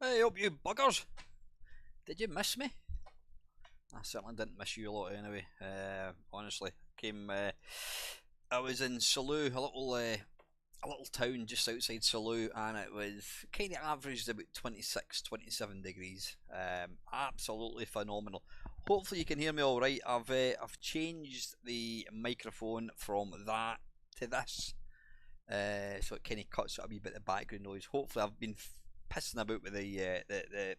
Hey up you buggers! Did you miss me? I certainly didn't miss you a lot anyway. Honestly, I was in Salou, a little town just outside Salou, and it was kind of averaged about 26, 27 degrees. Absolutely phenomenal. Hopefully you can hear me all right. I've changed the microphone from that to this, so it kind of cuts out a wee bit of background noise. Hopefully I've been pissing about with the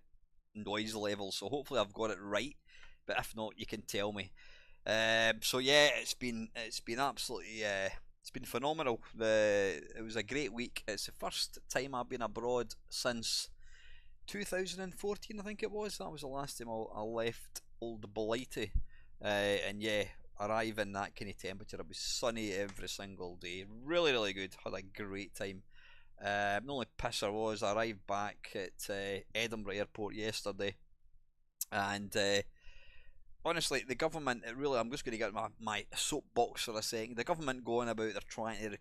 noise level, so hopefully I've got it right, but if not you can tell me. So yeah, it's been absolutely it's been phenomenal. It was a great week. It's the first time I've been abroad since 2014, I think it was. That was the last time I left old Blighty, and yeah, arriving that kind of temperature. It was sunny every single day, really good. Had a great time. The only pisser was I arrived back at Edinburgh Airport yesterday, and honestly, the government, I'm just going to get my soapbox for a second. The government going about, they're trying to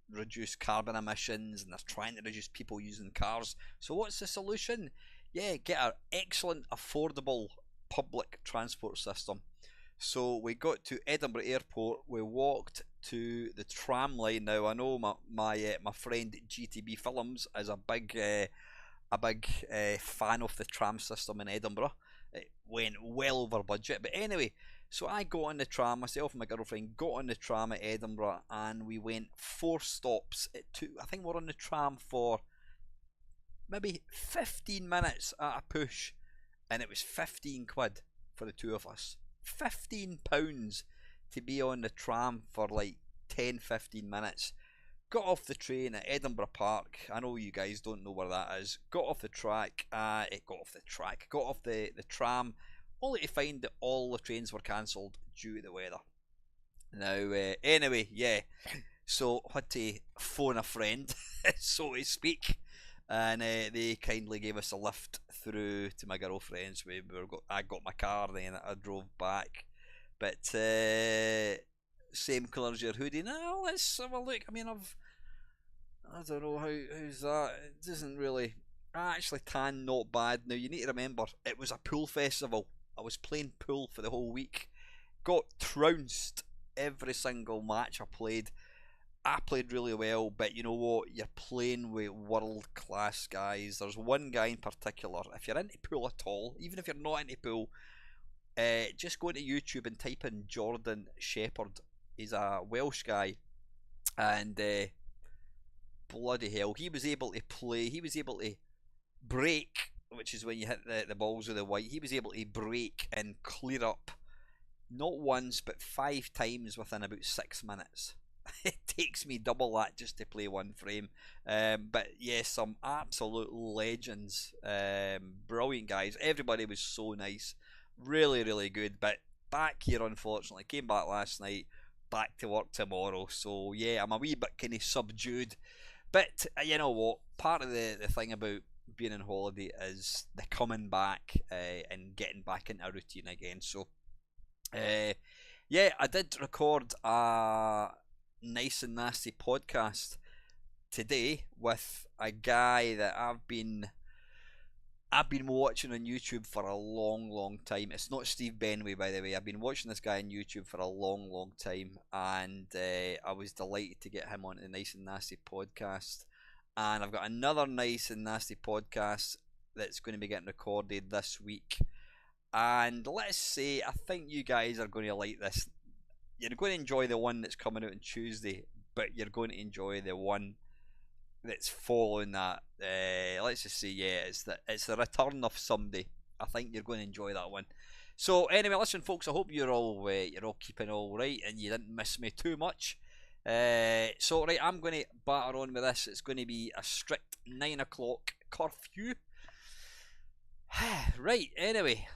reduce carbon emissions, and they're trying to reduce people using cars. So what's the solution? Yeah, get an excellent, affordable public transport system. So we got to Edinburgh Airport, we walked to the tram line. Now I know my friend GTB Films is a big fan of the tram system in Edinburgh. It went well over budget, but anyway, so I got on the tram, myself and my girlfriend got on the tram at Edinburgh, and we went 4 stops. I think we're on the tram for maybe 15 minutes at a push, and it was 15 quid for the two of us. £15 to be on the tram for like 10-15 minutes. Got off the train at Edinburgh Park. I know you guys don't know where that is. Got off the tram, only to find that all the trains were cancelled due to the weather. Now, anyway, yeah, so had to phone a friend, so to speak, and they kindly gave us a lift through to my girlfriend's. I got my car, then I drove back. But same colour as your hoodie. Now let's have a look. I mean, I don't know how's that. It doesn't really. I actually tan not bad. Now you need to remember, it was a pool festival. I was playing pool for the whole week. Got trounced every single match I played. I played really well, but you know what? You're playing with world-class guys. There's one guy in particular. If you're into pool at all, even if you're not into pool, just go into YouTube and type in Jordan Shepherd. He's a Welsh guy, and bloody hell, he was able to play. He was able to break, which is when you hit the balls with the white. He was able to break and clear up not once but 5 times within about 6 minutes. It takes me double that just to play one frame. But yes, some absolute legends, brilliant guys. Everybody was so nice, really good. But back here, unfortunately, came back last night, back to work tomorrow. So yeah, I'm a wee bit kind of subdued. But you know what, part of the thing about being on holiday is the coming back and getting back into a routine again. So, yeah, I did record a nice and nasty podcast today with a guy that I've been watching on YouTube for a long time. It's not Steve Benway, by the way. I've been watching this guy on YouTube for a long time, and I was delighted to get him on the Nice and Nasty podcast. And I've got another Nice and Nasty podcast that's going to be getting recorded this week. And let's say, I think you guys are going to like this. You're going to enjoy the one that's coming out on Tuesday, but you're going to enjoy the one that's following that. Let's just say, yeah, it's the return of somebody. I think you're going to enjoy that one. So anyway, listen, folks. I hope you're all keeping all right and you didn't miss me too much. So right, I'm going to batter on with this. It's going to be a strict 9 o'clock curfew. Right, anyway,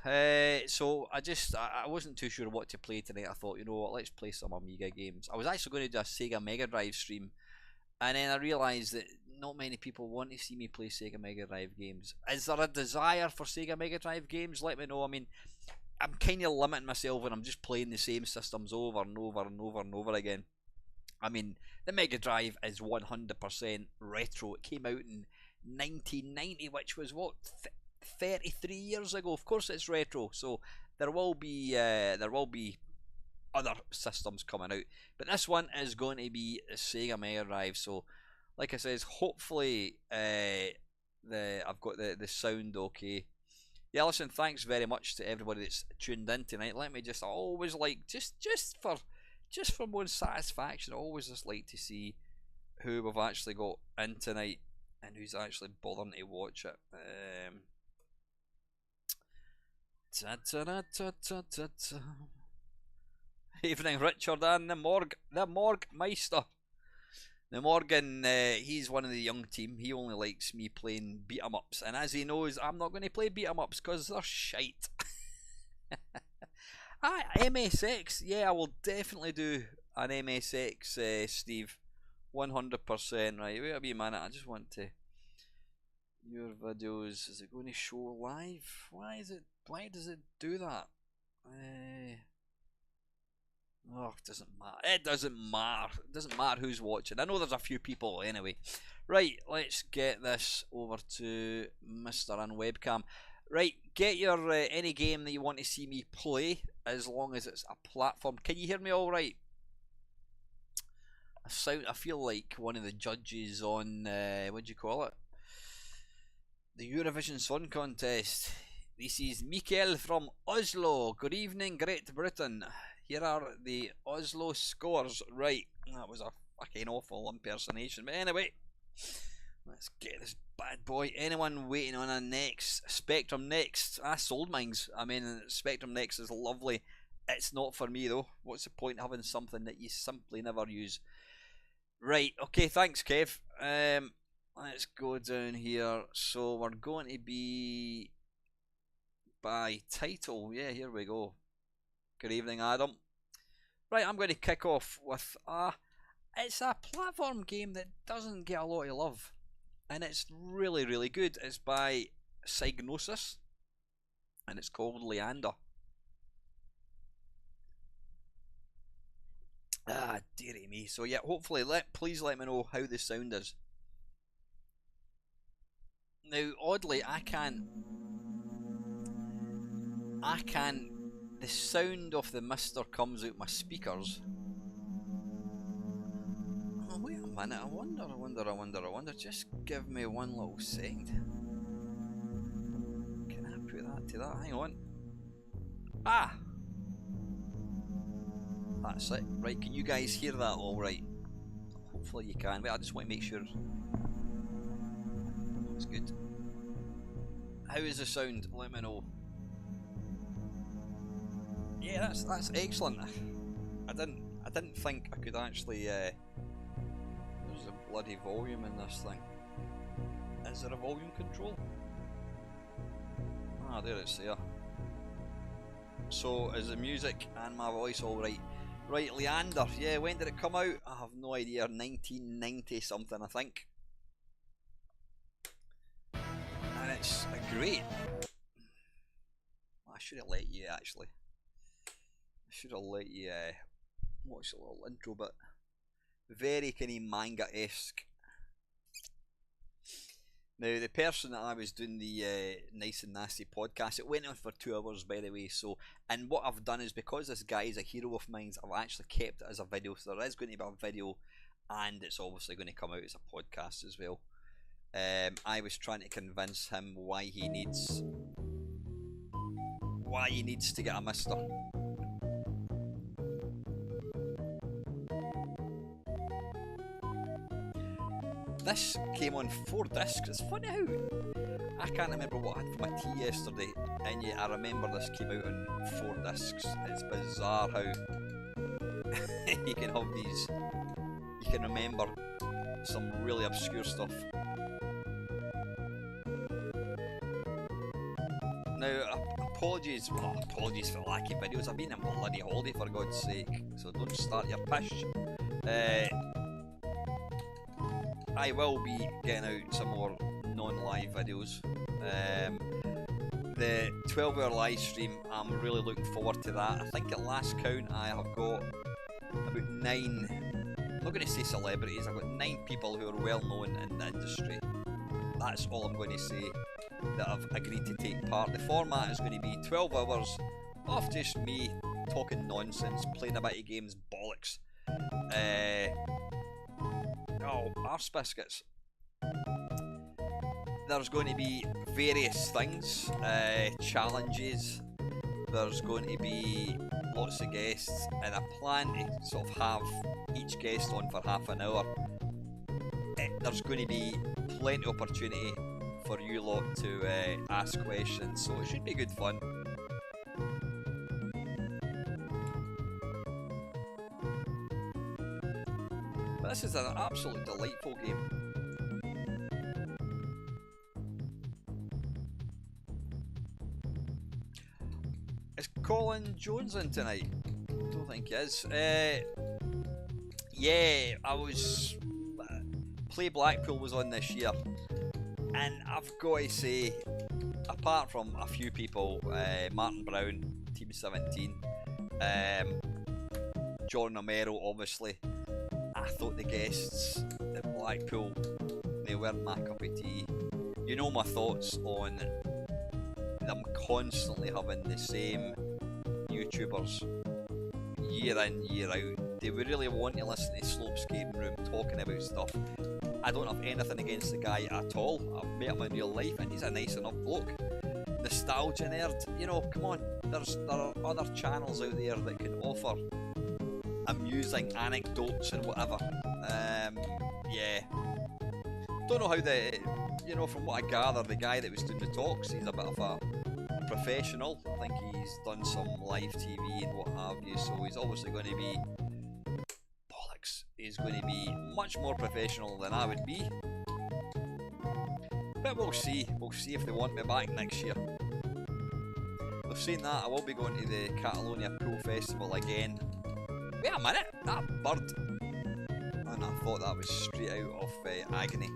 so I wasn't too sure what to play tonight. I thought, you know what, let's play some Amiga games. I was actually going to do a Sega Mega Drive stream, and then I realised that not many people want to see me play Sega Mega Drive games. Is there a desire for Sega Mega Drive games? Let me know. I mean, I'm kind of limiting myself when I'm just playing the same systems over and over again. I mean, the Mega Drive is 100% retro. It came out in 1990, which was what, 33 years ago. Of course, it's retro. So there will be other systems coming out, but this one is going to be a Sega Mega Drive. So, like I says, hopefully, I've got the sound okay. Yeah, listen, thanks very much to everybody that's tuned in tonight. Let me just, I always like just for more satisfaction, I always just like to see who we've actually got in tonight and who's actually bothering to watch it. Evening, Richard and the Mamemeister. The Morgan, he's one of the young team. He only likes me playing beat 'em ups, and as he knows, I'm not going to play beat 'em ups because they're shite. MSX, yeah, I will definitely do an MSX, Steve, 100%. Right, wait a wee minute. I just want to. Your videos, is it going to show live? Why does it do that? Oh, it doesn't matter. It doesn't matter. It doesn't matter who's watching. I know there's a few people anyway. Right, let's get this over to Mr. Unwebcam. Right, get your any game that you want to see me play, as long as it's a platform. Can you hear me all right? I feel like one of the judges on what do you call it? The Eurovision Song Contest. This is Mikael from Oslo. Good evening, Great Britain. Here are the Oslo scores. Right, that was a fucking awful impersonation. But anyway, let's get this bad boy. Anyone waiting on a next Spectrum Next? I sold mines. I mean, Spectrum Next is lovely. It's not for me though. What's the point of having something that you simply never use? Right, okay, thanks Kev. Let's go down here. So we're going to be by title. Yeah, here we go. Good evening, Adam. Right, I'm going to kick off with it's a platform game that doesn't get a lot of love, and it's really good. It's by Psygnosis, and it's called Leander. Dearie me. So yeah, hopefully, please let me know how the sound is. Now, oddly, I can. The sound of the mister comes out my speakers. Oh, wait a minute. I wonder. Just give me one little second. Can I put that to that? Hang on. That's it. Right, can you guys hear that all right? Hopefully you can. Wait, I just want to make sure. That's good. How is the sound? Let me know. Yeah, that's excellent. I didn't think I could actually. There's a bloody volume in this thing. Is there a volume control? There it's there. So is the music and my voice all right? Right, Leander. Yeah, when did it come out? I have no idea. 1990 something, I think. it's a great. I should have let you actually. I should have let you watch a little intro bit. Very kind of manga-esque. Now, the person that I was doing the Nice and Nasty podcast, it went on for 2 hours, by the way. So, and what I've done is, because this guy is a hero of mine, I've actually kept it as a video. So there is going to be a video, and it's obviously going to come out as a podcast as well. I was trying to convince him why he needs to get a Mister. This came on 4 discs. It's funny how I can't remember what I had for my tea yesterday, and yet I remember this came out on 4 discs. It's bizarre how you can have these. You can remember some really obscure stuff. Now, apologies for lacking videos. I've been on bloody holiday, for God's sake, so don't start your pish. I will be getting out some more non-live videos. The 12-hour live stream, I'm really looking forward to that. I think at last count I have got about 9, I'm not going to say celebrities, I've got 9 people who are well known in the industry. That's all I'm going to say, that have agreed to take part. The format is going to be 12 hours of just me talking nonsense, playing a bit of games, bollocks. Oh, arse biscuits. There's going to be various things, challenges. There's going to be lots of guests, and I plan to sort of have each guest on for half an hour. There's going to be plenty of opportunity for you lot to ask questions, so it should be good fun. But this is an absolute delightful game. Is Colin Jones in tonight? Don't think he is. Yeah, I was. Play Blackpool was on this year, and I've got to say, apart from a few people, Martin Brown, Team 17, John Romero, obviously, I thought the guests at Blackpool, they weren't my cup of tea. You know my thoughts on them constantly having the same YouTubers year in, year out. They would really want to listen to Slope's Game Room talking about stuff. I don't have anything against the guy at all. I've met him in real life and he's a nice enough bloke. Nostalgia nerd, you know, come on. There are other channels out there that can offer amusing anecdotes and whatever. Yeah. Don't know how you know, from what I gather, the guy that was doing the talks, he's a bit of a professional. I think he's done some live TV and what have you, so he's obviously going to be is going to be much more professional than I would be. But we'll see. We'll see if they want me back next year. We've seen that. I will be going to the Catalonia Pool Festival again. Wait a minute! That bird! And I thought that was straight out of Agony.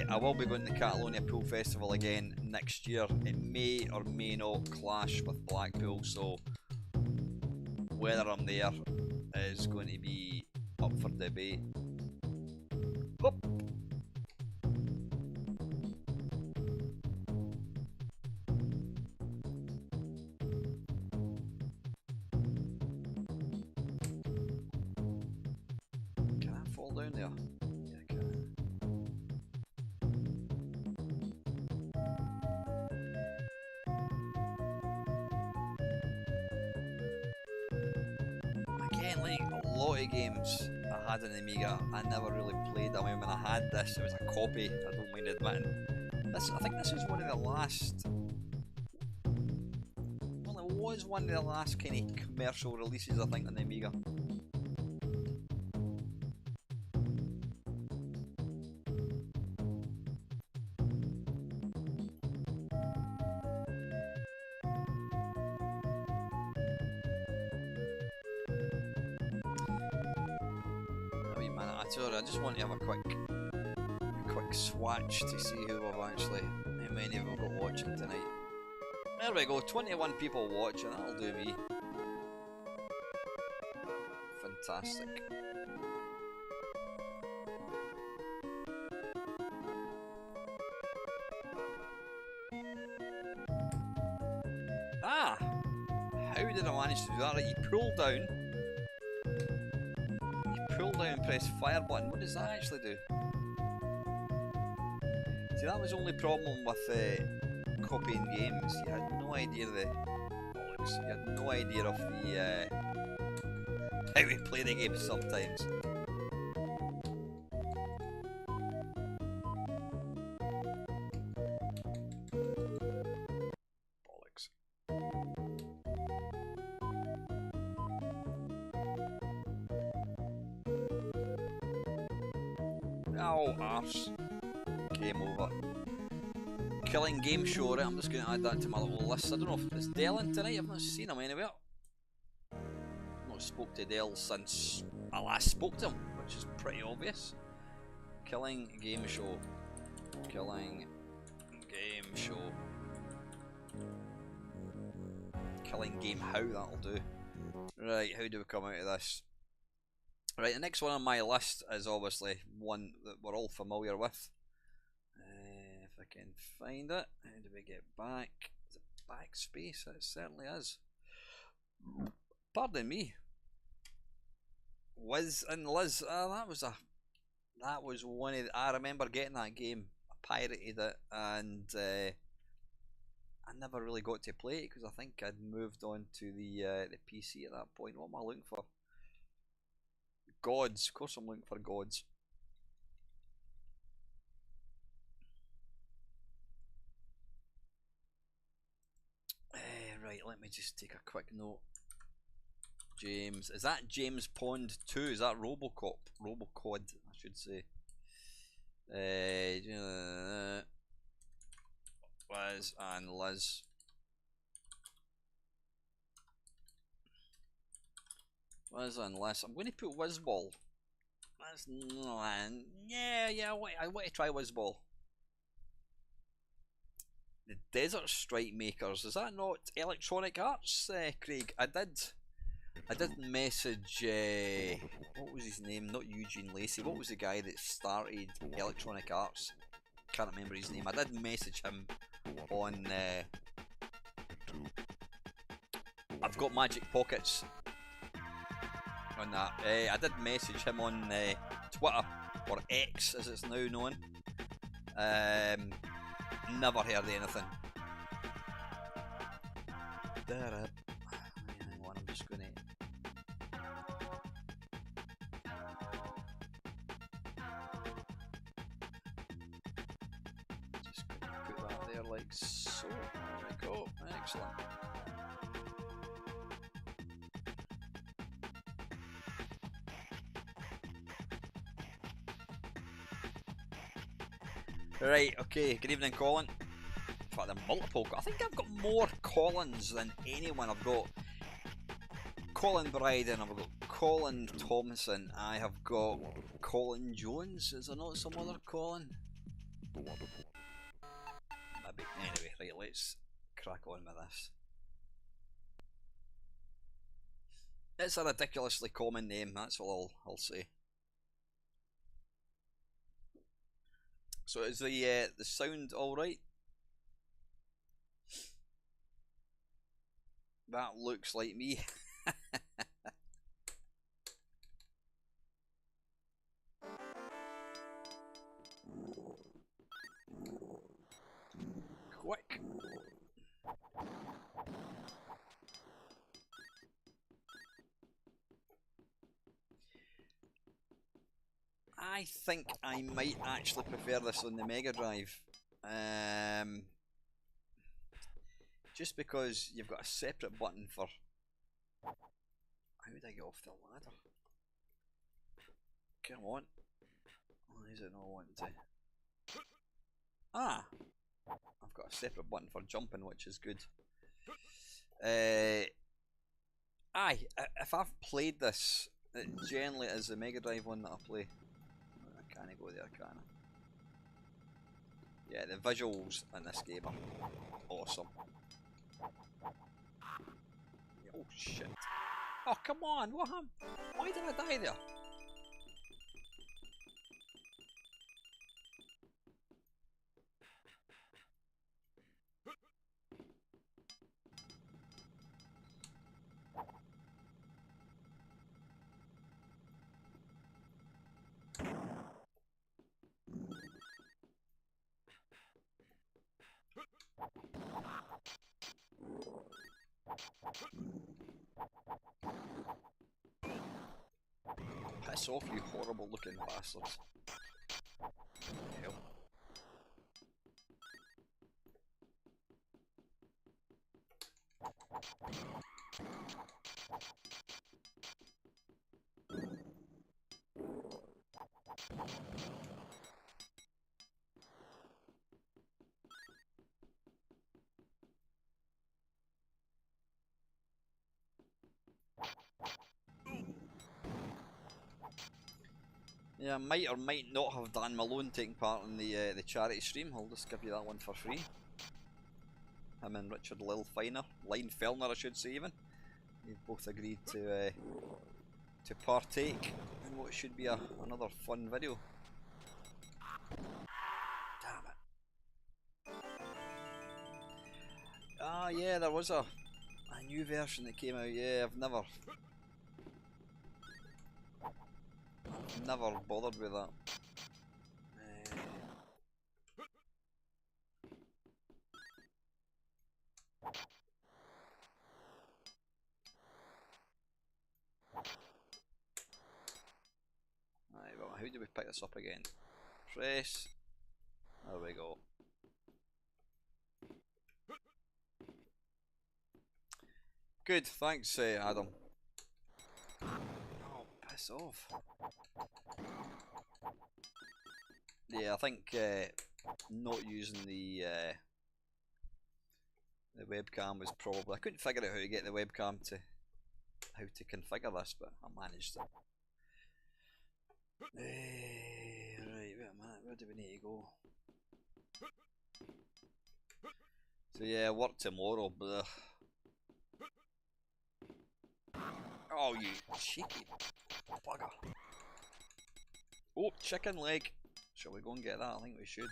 I will be going to the Catalonia Pool Festival again next year. It may or may not clash with Blackpool, so whether I'm there is going to be up for debate. Hop. Can I fall down there? Yeah, I can. Again, like a lot of games I had on the Amiga, I never really played. I mean, when I had this, it was a copy, I don't mind admitting. I think this was one of the last... Well, it was one of the last kind of commercial releases, I think, on the Amiga. I just want to have a quick quick swatch to see who we've actually, how many we've got watching tonight. There we go, 21 people watching, that'll do me. Fantastic. Ah! How did I manage to do that? Right, you pull down and press fire button. What does that actually do? See, that was the only problem with copying games. You had no idea you had no idea of the how we play the game sometimes. Bollocks. Oh, arse. Game over. Killing game show, right? I'm just going to add that to my little list. I don't know if it's Dell in tonight. I've not seen him anywhere. I've not spoke to Dell since I last spoke to him, which is pretty obvious. Killing game show. Killing game show. Killing game how, that'll do. Right, how do we come out of this? Right, the next one on my list is obviously one that we're all familiar with. If I can find it, how do we get back? Is it backspace? It certainly is. Pardon me. Wiz and Liz. That was one of. I remember getting that game. I pirated it, and I never really got to play it because I think I'd moved on to the PC at that point. What am I looking for? Gods, of course I'm looking for gods. Right, let me just take a quick note. James, is that James Pond 2? Is that RoboCop? RoboCod, I should say. Wiz and Liz. Wiz and Liz. I'm going to put Wizzball. That's yeah. I want to try Wizzball. The Desert Strike Makers. Is that not Electronic Arts, Craig? I did message. What was his name? Not Eugene Lacey. What was the guy that started Electronic Arts? Can't remember his name. I did message him on. I've got Magic Pockets. On that, I did message him on Twitter, or X as it's now known. Never heard anything. Hang on, I'm just gonna. Just gonna put that there like so. There we go. Excellent. Right, okay, good evening, Colin. In fact, there are multiple. I think I've got more Collins than anyone. I've got Colin Bryden, I've got Colin Thompson, I have got Colin Jones. Is there not some other Colin? Maybe. Anyway, right, let's crack on with this. It's a ridiculously common name, that's all I'll say. So is the sound all right? That looks like me. Quick. I think I might actually prefer this on the Mega Drive. Just because you've got a separate button for... How would I get off the ladder? Come on. Why is it not wanting to... Ah! I've got a separate button for jumping, which is good. Aye, if I've played this, it generally is the Mega Drive one that I play. I can't go there, can I? Yeah, the visuals in this game are awesome. Oh shit. Oh come on, what happened? Why did I die there? Piss off, you horrible looking bastards. Hell. Yeah, I might or might not have Dan Malone taking part in the charity stream. I'll just give you that one for free. Him and Richard Lyle-Fellner, I should say even. They've both agreed to partake in what should be another fun video. Damn it. Ah yeah, there was a new version that came out. Yeah, I've never bothered with that. Right, well, how do we pick this up again? Press. There we go. Good, thanks, Adam. Oh, piss off. Yeah, I think not using the webcam was probably. I couldn't figure out how to get the webcam to how to configure this, but I managed it. Right, wait a minute, where do we need to go? So yeah, work tomorrow, blech. Oh, you cheeky bugger. Oh, chicken leg. Shall we go and get that? I think we should.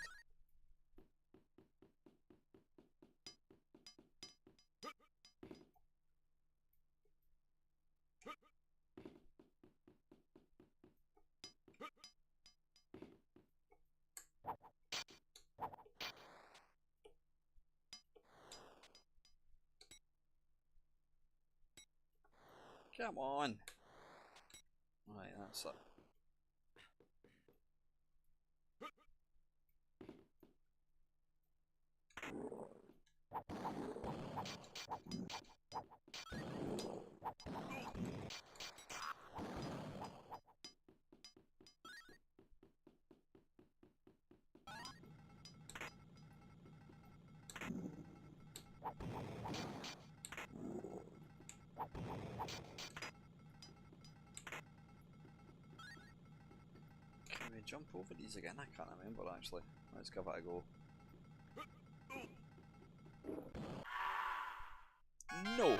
Come on. Right, that's it. Can we jump over these again? I can't remember actually. Let's give it a go. No!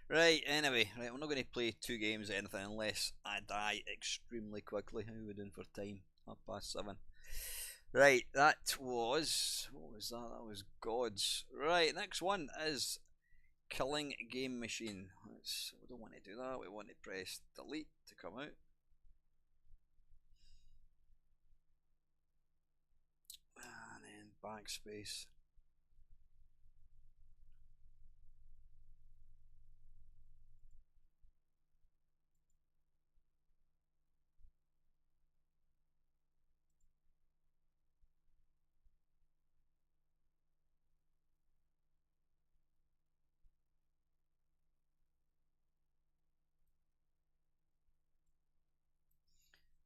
Right, anyway, right, we're not going to play 2 games or anything unless I die extremely quickly. How are we doing for time? 7:30. Right, that was... what was that? That was Gods. Right, next one is Killing Game Machine. We don't want to do that, we want to press delete to come out. And then backspace.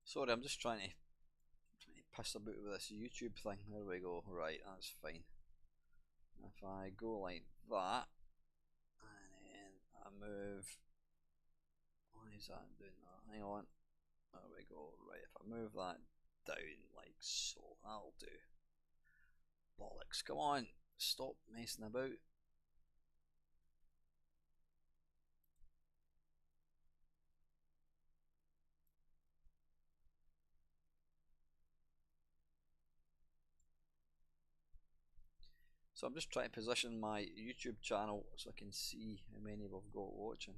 Sorry, I'm just trying to piss about with this YouTube thing. There we go. Right, that's fine. If I go like that, and then I move. Why is that doing that? Hang on. There we go. Right, if I move that down like so. That'll do. Bollocks, come on, stop messing about. So I'm just trying to position my YouTube channel so I can see how many we've got watching.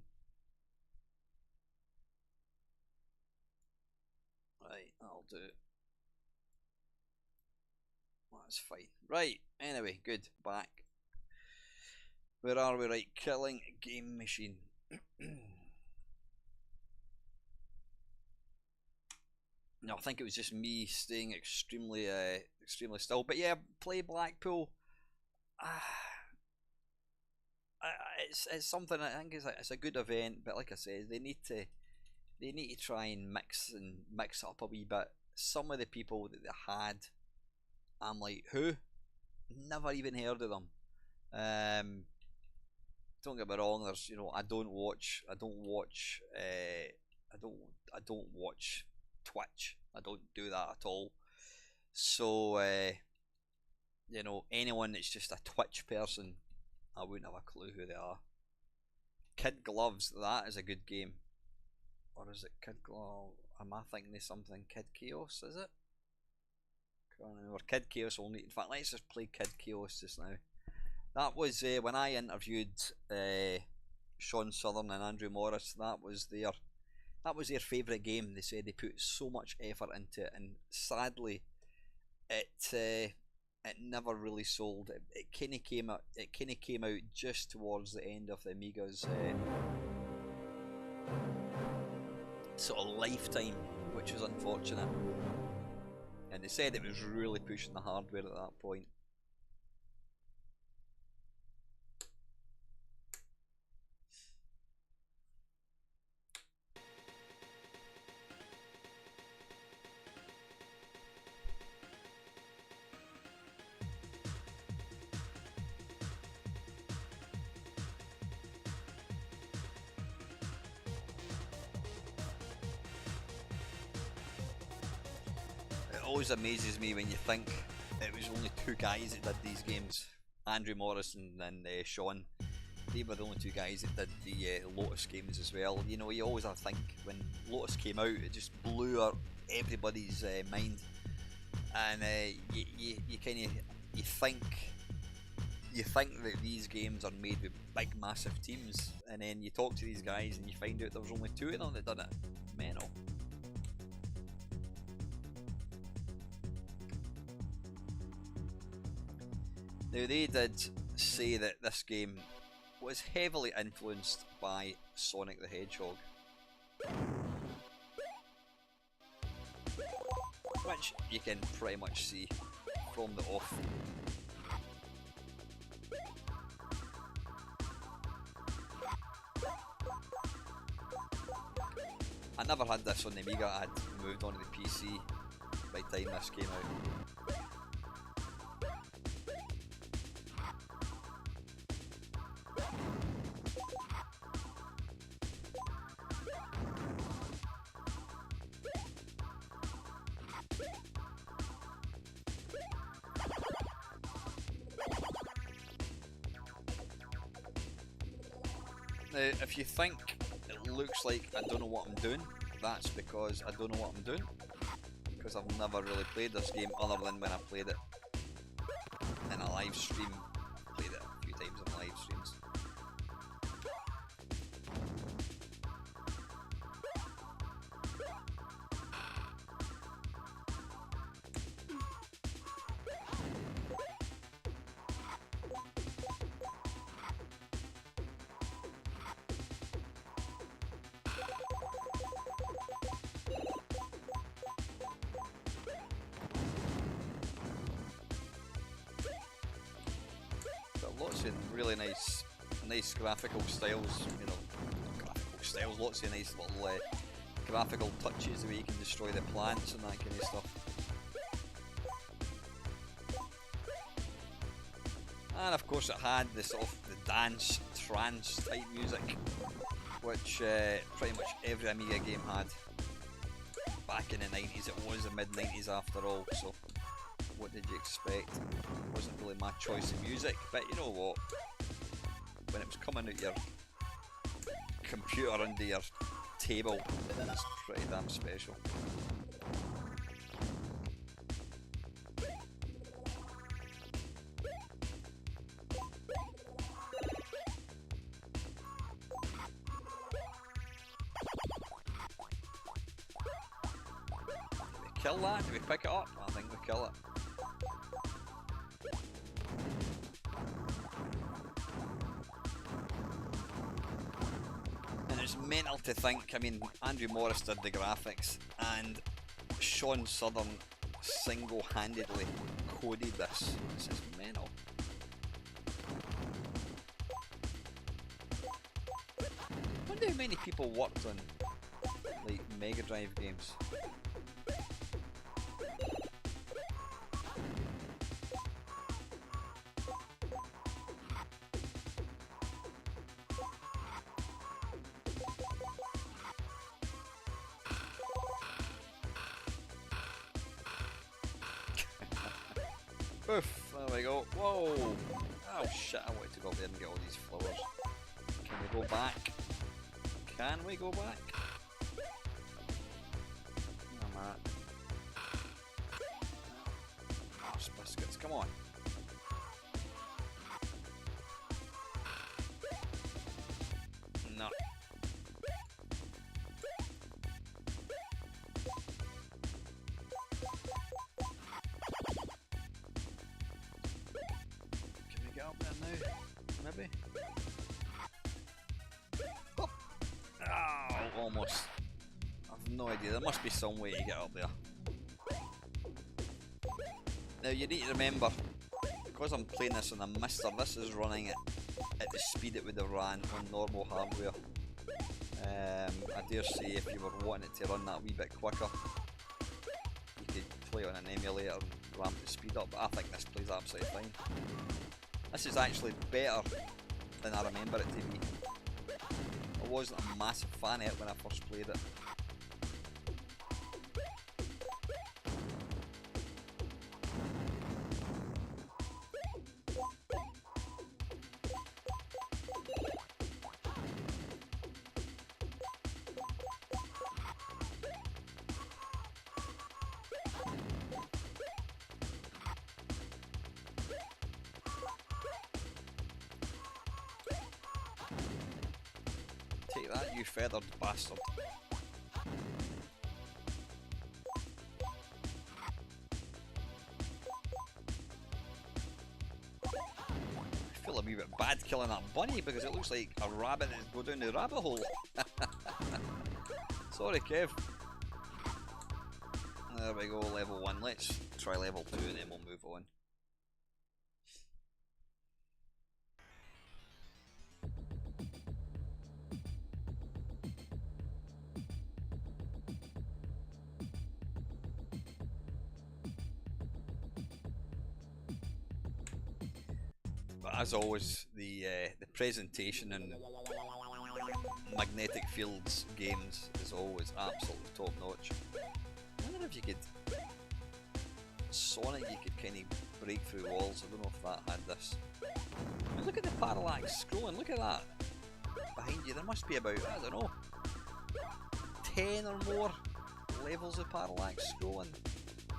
Right, that'll do. That's fine. Right, anyway, good. Back. Where are we? Right, killing game machine. No, I think it was just me staying extremely still. But yeah, play Blackpool. It's something. I think it's a good event, but like I said, they need to try and mix it up a wee bit. Some of the people that they had, I'm like, who? Never even heard of them. Don't get me wrong. There's, I don't watch Twitch. I don't do that at all. So anyone that's just a Twitch person, I wouldn't have a clue who they are. Kid Gloves, that is a good game. Or is it Kid Glove? Am I thinking of something? Kid Chaos, is it? Can't remember. Kid Chaos only. In fact, let's just play Kid Chaos just now. That was when I interviewed Sean Southern and Andrew Morris. That was their favourite game. They said they put so much effort into it, and sadly, it never really sold. It kind of came out just towards the end of the Amiga's sort of lifetime, which was unfortunate. And they said it was really pushing the hardware at that point. It always amazes me when you think it was only two guys that did these games, Andrew Morris and Sean. They were the only two guys that did the Lotus games as well. You always have to think when Lotus came out, it just blew everybody's mind, and you think that these games are made with big massive teams, and then you talk to these guys and you find out there was only two of them that done it. Mental. Now, they did say that this game was heavily influenced by Sonic the Hedgehog, which you can pretty much see from the off. I never had this on the Amiga. I had moved on to the PC by the time this came out. Now, if you think it looks like I don't know what I'm doing, that's because I don't know what I'm doing, because I've never really played this game other than when I played it in a live stream. I've played it a few times in live streams. Lots of really nice graphical styles, lots of nice little graphical touches, the way you can destroy the plants and that kind of stuff. And of course it had the sort of the dance, trance type music, which pretty much every Amiga game had back in the 90s. It was the mid 90s after all, so what did you expect? It wasn't really my choice of music, but you know what? When it was coming out your computer under your table, it's pretty damn special. Kill that? Do we pick it up? I think we kill it. And it's mental to think, I mean, Andrew Morris did the graphics and Sean Southern single-handedly coded this. This is mental. I wonder how many people worked on like Mega Drive games. Oof, there we go. Whoa! Oh shit, I wanted to go up there and get all these flowers. Can we go back? Can we go back? Oh man. Arse biscuits, come on. No. Up there now, maybe? Oh. Oh, almost. I've no idea, there must be some way to get up there. Now you need to remember, because I'm playing this on a Mister, this is running it at the speed it would have ran on normal hardware. I dare say if you were wanting it to run that wee bit quicker, you could play on an emulator and ramp the speed up, but I think this plays absolutely fine. This is actually better than I remember it to be. I wasn't a massive fan of it when I first played it. Take that, you feathered bastard. I feel a wee bit bad killing that bunny because it looks like a rabbit that's go down the rabbit hole. Sorry, Kev. There we go, level 1. Let's try level 2 and then we'll move on. As always, the presentation and magnetic fields games is always absolutely top notch. I wonder if you could Sonic, you could kind of break through walls. I don't know if that had this. I mean, look at the parallax scrolling. Look at that behind you. There must be about, I don't know, 10 or more levels of parallax scrolling.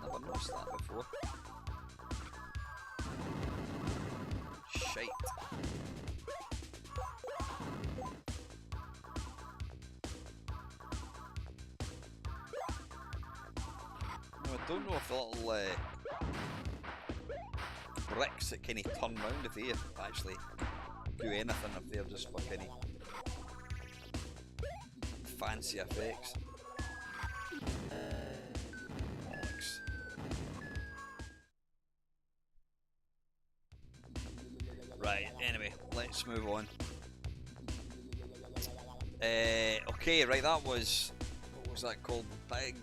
Never noticed that before. Shite. Now, I don't know if the little bricks that kind of turn round, if they actually do anything, if they're just for kind of fancy effects. Right, anyway, let's move on. Okay, right, that was, what was that called? Big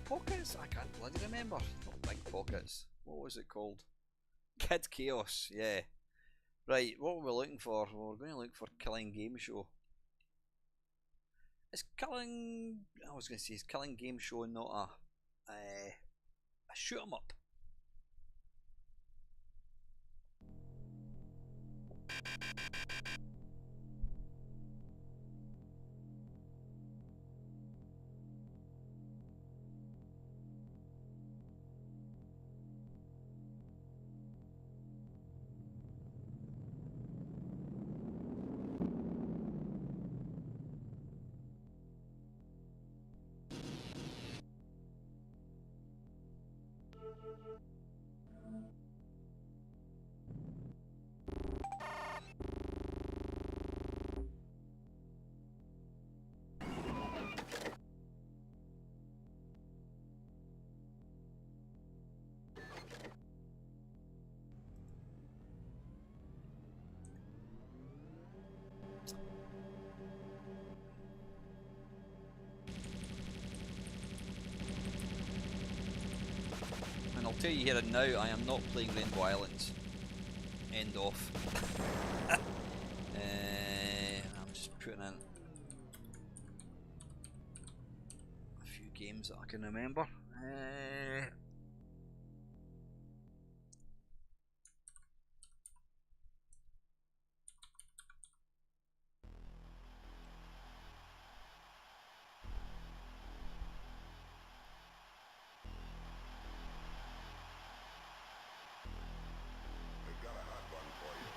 Pockets? I can't bloody remember. Not Big Pockets. What was it called? Kid Chaos, yeah. Right, what were we looking for? Well, we're going to look for Killing Game Show. Is killing? I was going to say, is killing game show not a shoot 'em up? And I'll tell you here and now, I am not playing Rainbow Islands. End off. I'm just putting in a few games that I can remember.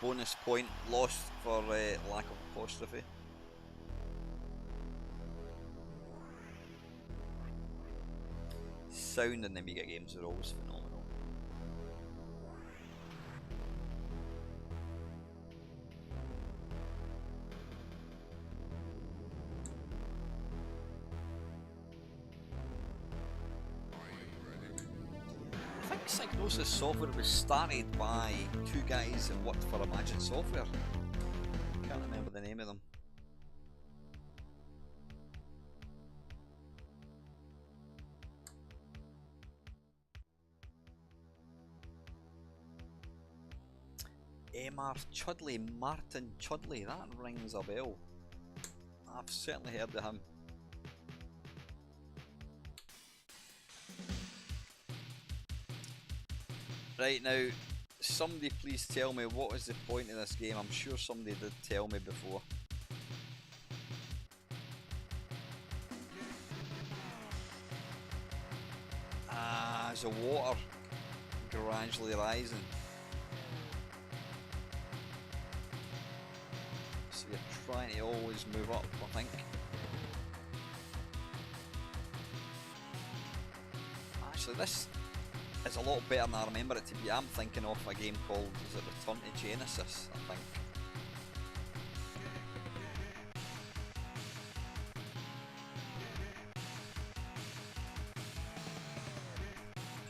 Bonus point lost for lack of apostrophe. Sound in the Amiga games are always phenomenal. I think Psygnosis Software was started by two guys that worked for Imagine Software. Can't remember the name of them. Martin Chudley, that rings a bell. I've certainly heard of him. Right, now, somebody please tell me what is the point of this game. I'm sure somebody did tell me before. Is the water gradually rising? So you're trying to always move up, I think. Actually, this is a lot better than I remember it to be. I'm thinking of a game called, is it Return to Genesis, I think.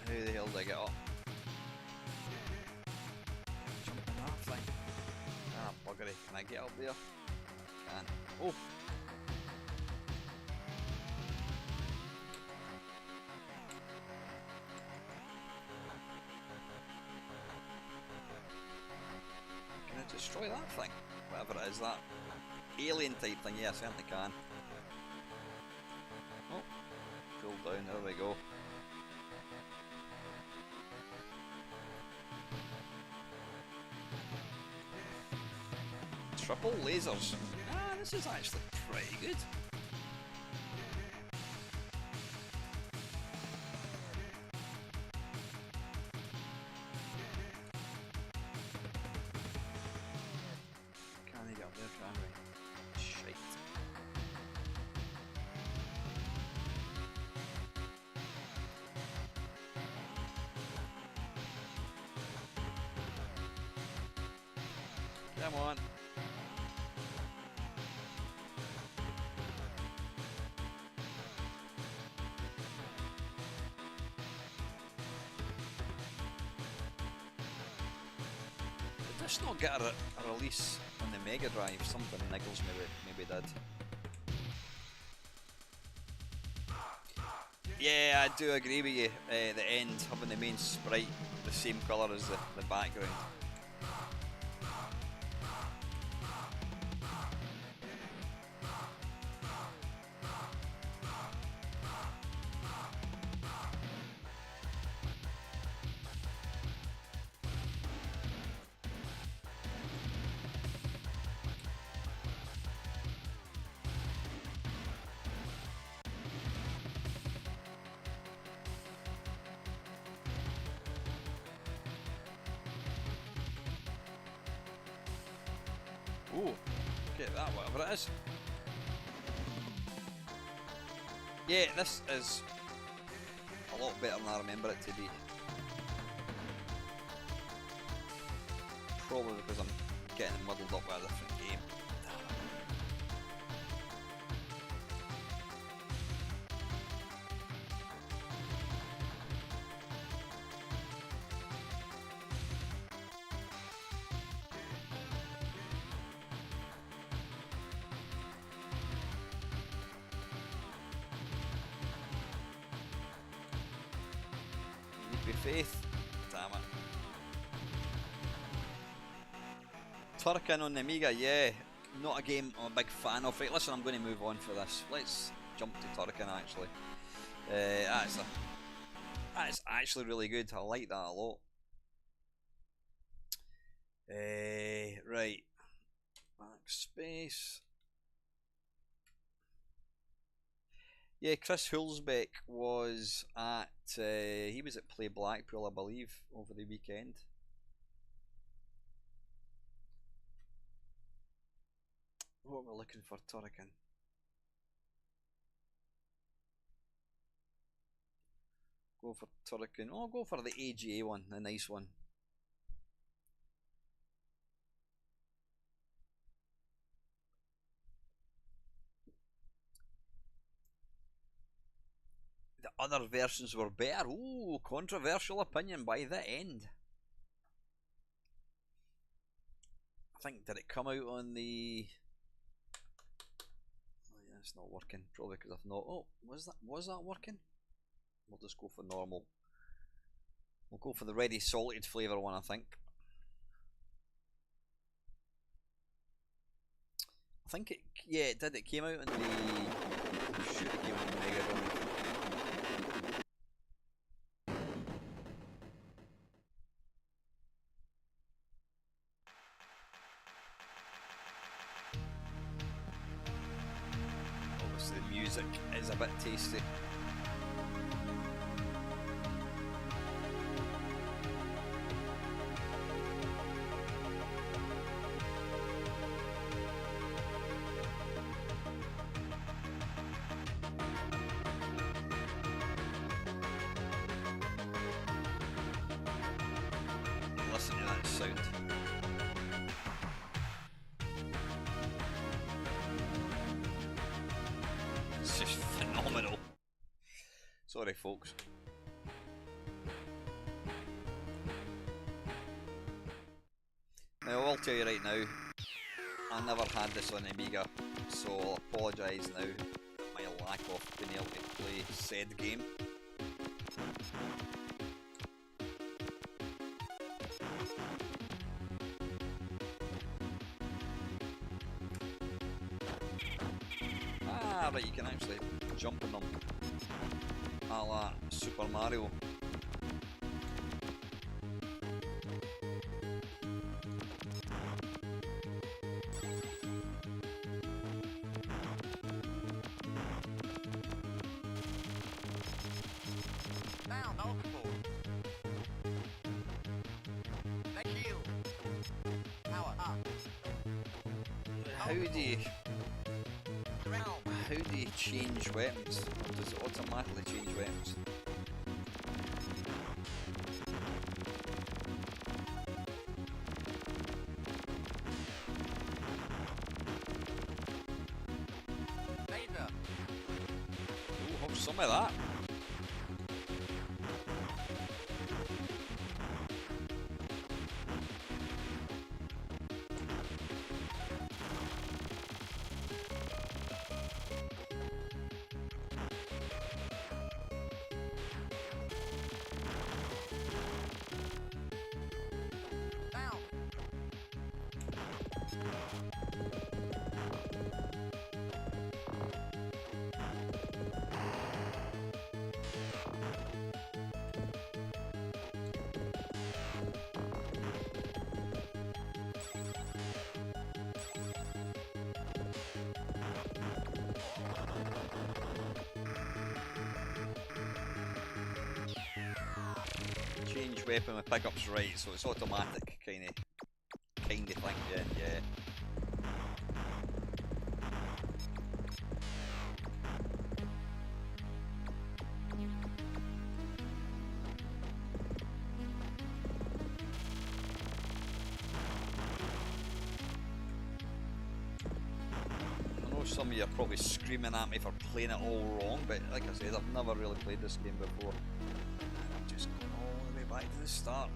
How the hell did I get up? Jumping that thing. Ah, buggery. Can I get up there? I can. Oh! Can I destroy that thing? Whatever it is, that alien type thing. Yeah, I certainly can. Oh, pull down, there we go. Triple lasers. Ah, this is actually pretty good. Can't get up there, can we? Shite. Come on. Just not get a release on the Mega Drive. Something niggles me maybe did. Yeah, I do agree with you. The end having the main sprite the same colour as the background. Ooh, get that, whatever it is. Yeah, this is a lot better than I remember it to be. Probably because I'm getting muddled up by a different game. Faith. Damn it. Turrican on the Amiga, yeah. Not a game I'm a big fan of. Right, listen, I'm going to move on for this. Let's jump to Turrican actually. That's actually really good. I like that a lot. Right. Backspace. Yeah, Chris Hulsbeck was at he was at Play Blackpool, I believe, over the weekend. What we're looking for, Turrican. Go for Turrican. Oh, go for the AGA one, the nice one. The other versions were better. Ooh, controversial opinion by the end. I think, did it come out on the... Oh yeah, it's not working. Probably because I've not... Oh, was that working? We'll just go for normal. We'll go for the ready salted flavour one, I think. I think it... Yeah, it did. It came out on the... Shoot, it came on the Mega Drive. The music is a bit tasty. Listen to that sound. It's just phenomenal. Sorry, folks. Now, I'll tell you right now, I never had this on Amiga, so I'll apologise now for my lack of being able to play said game. Ah, right, you can actually jump on them, a la Super Mario. Now, overboard. Thank you. Power up. How do you change weapons? Or does it automatically change weapons? Later. Ooh, have some of that. Down. Change weapon with pickups, right, so it's automatic kind of thing, yeah. know some of you are probably screaming at me for playing it all wrong, but like I said, I've never really played this game before. And I'm just going all the way back to the start.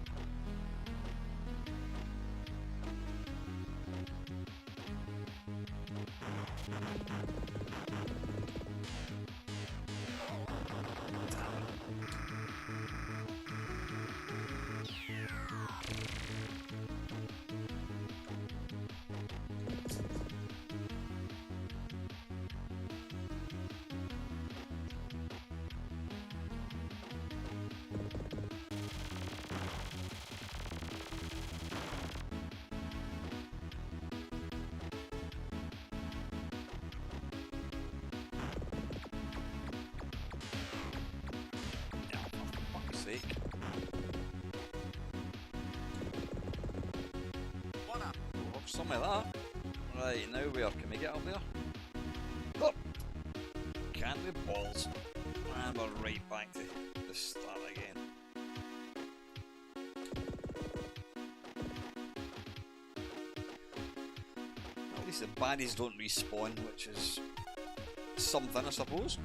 Sake. One up. We'll have some of that. Right, now where can we get up there? Oh. Can we balls? And we're right back to the start again. At least the baddies don't respawn, which is something, I suppose.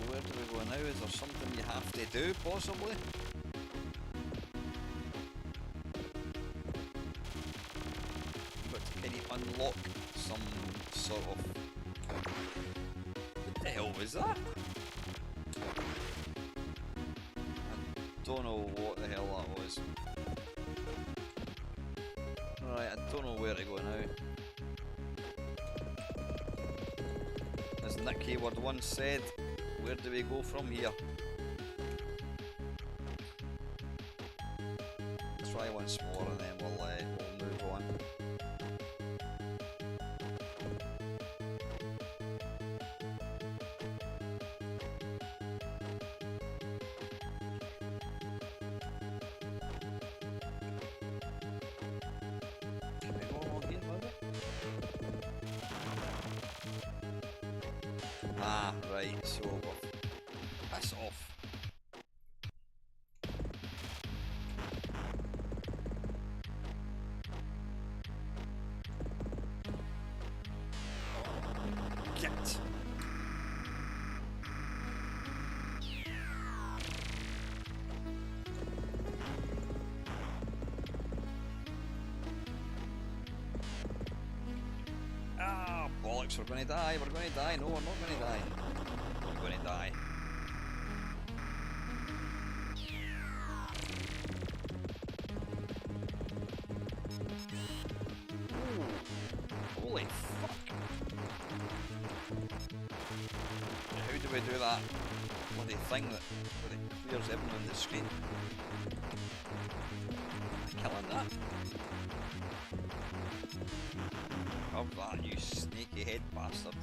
Where do we go now? Is there something you have to do, possibly? But can you unlock some sort of... What the hell was that? I don't know what the hell that was. Right, I don't know where to go now. As Nick Hayward once said, where do we go from here? Try once more and then we'll move on. Can we go along here, maybe? Ah, right, so piss off. Get. Ah, bollocks, we're going to die, we're going to die. No, we're not going to die. We're going to die. Ooh, holy fuck. How do we do that bloody thing that clears everything on the screen? Am I killing that? Have that, you snaky head bastard.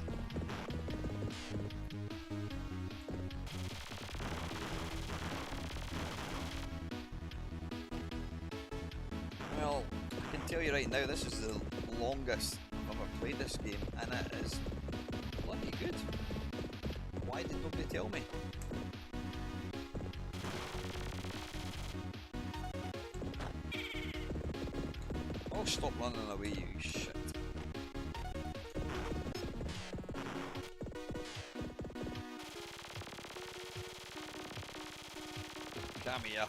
Well, I can tell you right now, this is the longest I've ever played this game, and it is bloody good. Why did nobody tell me? Oh, stop running away, you shit. Come here.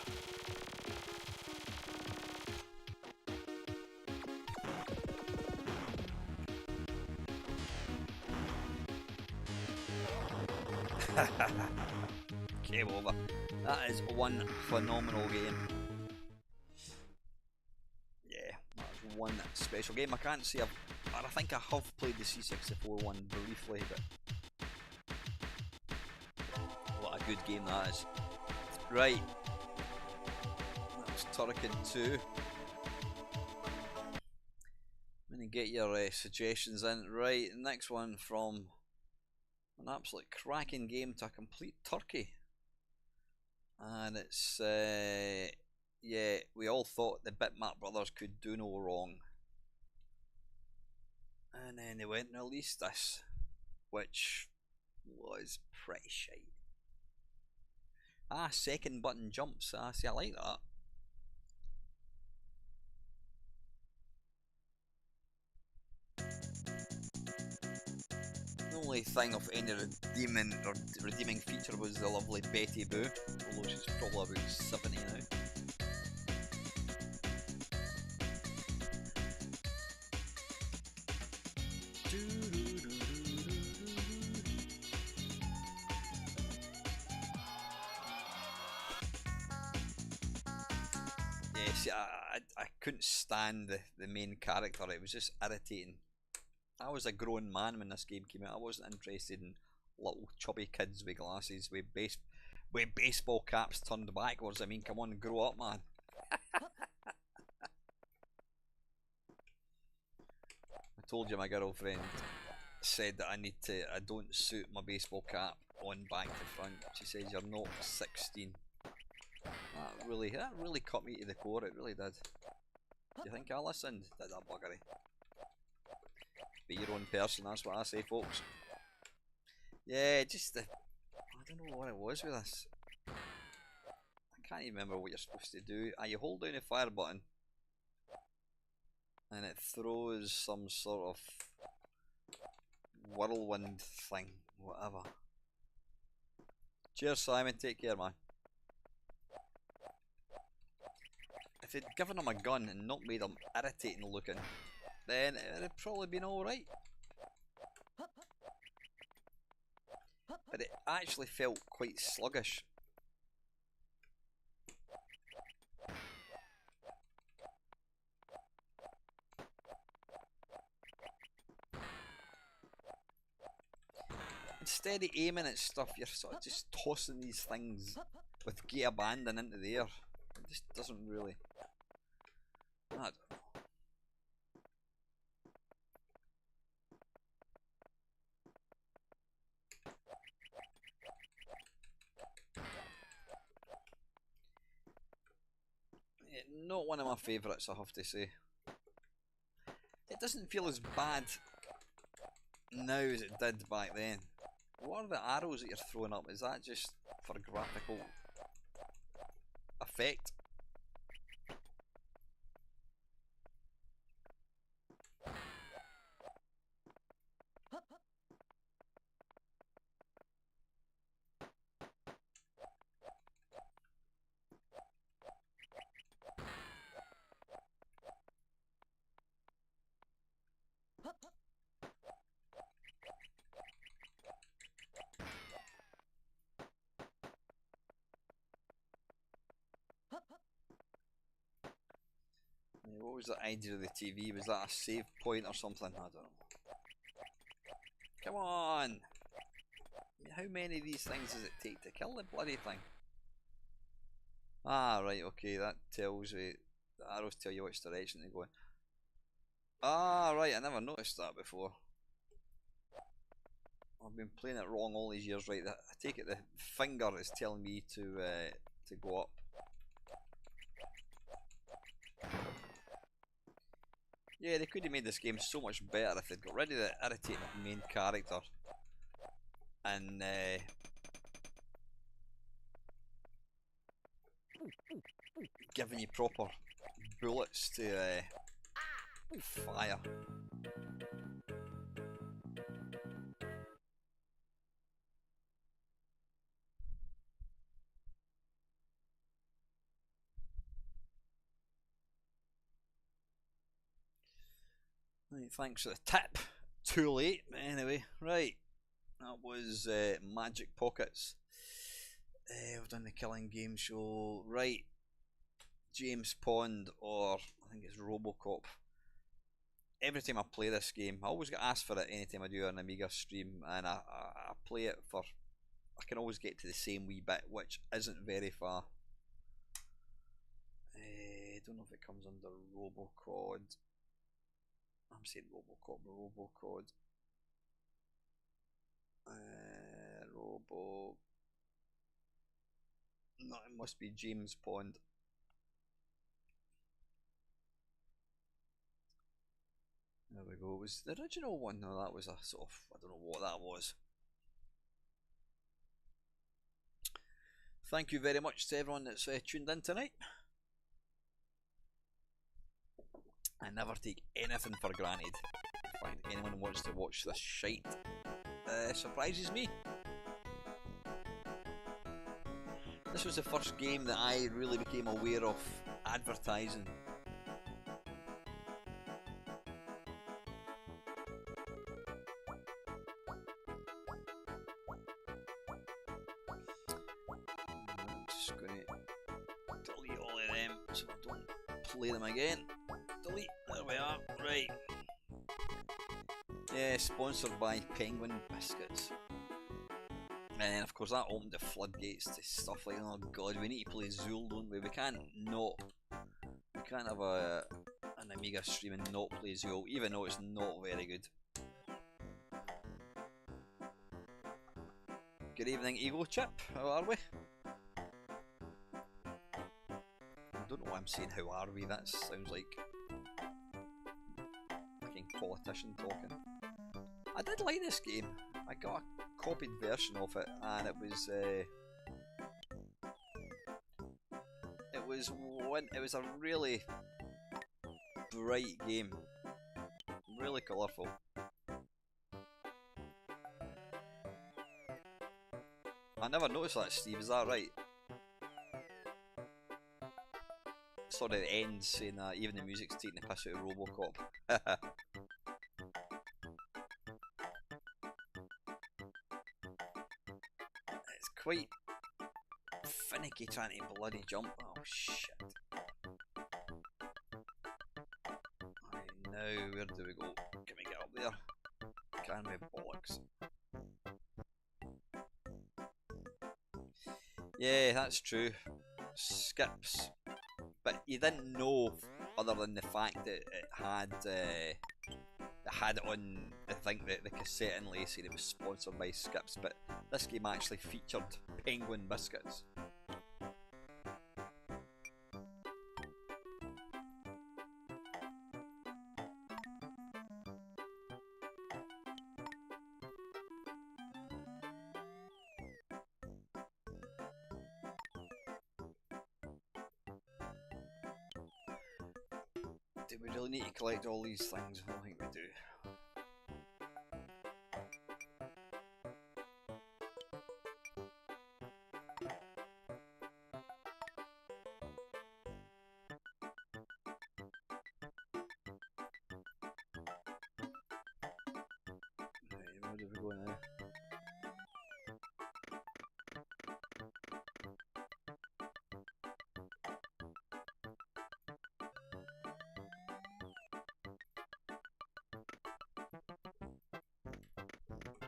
Game over. That is one phenomenal game. Yeah, that's one special game. I can't say I think I have played the C64 one briefly, but what a good game that is. Right, that's Turrican 2. and get your suggestions in. Right, next one from an absolute cracking game to a complete turkey. And it's, yeah, we all thought the Bitmap brothers could do no wrong. And then they went and released this, which was pretty shite. Ah, second button jumps. Ah, see, I like that. The only thing of any redeeming feature was the lovely Betty Boo, although she's probably about 70 now. Yeah, see, I couldn't stand the main character. It was just irritating. I was a grown man when this game came out. I wasn't interested in little chubby kids with glasses with baseball caps turned backwards. I mean, come on, grow up, man. I told you my girlfriend said that I don't suit my baseball cap on back to front. She says you're not 16. That really cut me to the core. It really did. Do you think I listened? Did that buggery? Be your own person, that's what I say, folks. Yeah, just I don't know what it was with this. I can't even remember what you're supposed to do. You hold down the fire button and it throws some sort of whirlwind thing, whatever. Cheers, Simon, take care, man. If they'd given him a gun and not made him irritating looking, then it'd have probably been alright. But it actually felt quite sluggish. Instead of aiming at stuff, you're sort of just tossing these things with great abandon into the air. It just doesn't really... I don't know. Yeah, not one of my favourites, I have to say. It doesn't feel as bad now as it did back then. What are the arrows that you're throwing up? Is that just for graphical effect? What was the idea of the TV? Was that a save point or something? I don't know. Come on! How many of these things does it take to kill the bloody thing? Ah, right, okay, that tells you... The arrows tell you which direction to go in. Ah, right, I never noticed that before. I've been playing it wrong all these years, right? I take it the finger is telling me to go up. Yeah, they could have made this game so much better if they'd got rid of the irritating main character and giving you proper bullets to fire. Right, thanks for the tip. Too late, but anyway, right. That was Magic Pockets. We've done the Killing Game Show. Right. James Pond, or I think it's RoboCop. Every time I play this game, I always get asked for it anytime I do an Amiga stream, and I play it for... I can always get to the same wee bit, which isn't very far. I don't know if it comes under RoboCod. I'm saying RoboCop, RoboCod. Robo. No, it must be James Bond. There we go. It was the original one. No, that was a sort of, I don't know what that was. Thank you very much to everyone that's tuned in tonight. I never take anything for granted. If anyone wants to watch this shite, surprises me. This was the first game that I really became aware of advertising. I'm just going to delete all of them so I don't play them again. Delete, there we are, right. Yeah, sponsored by Penguin Biscuits. And then of course that opened the floodgates to stuff like, oh god, we need to play Zool, don't we? We can't have an Amiga stream and not play Zool, even though it's not very good. Good evening, Ego Chip, how are we? I don't know why I'm saying how are we, that sounds like a fucking politician talking. I did like this game. I got a copied version of it, and it was a really bright game, really colourful. I never noticed that, Steve. Is that right? Sort of ends saying that even the music's taking the piss out of RoboCop. It's quite finicky trying to bloody jump. Oh shit. Right, now where do we go? Can we get up there? Can we, bollocks? Yeah, that's true. Skips. But you didn't know, other than the fact that it had it on, I think, the cassette and Lacey, it was sponsored by Skips, but this game actually featured Penguin Biscuits. Do we really need to collect all these things? I don't think we do. Right, where do we go now?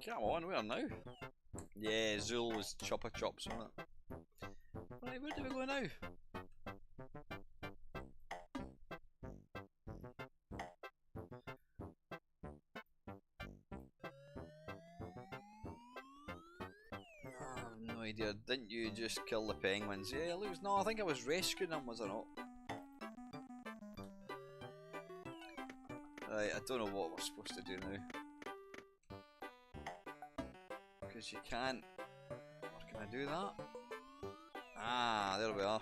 Come on, where now? Yeah, Zool was Chopper Chops on it. Right, where do we go now? I have no idea. Didn't you just kill the penguins? Yeah, looks. No, I think I was rescuing them, was I not? Right, I don't know what we're supposed to do now. Because you can't. Or can I do that? Ah, there we are.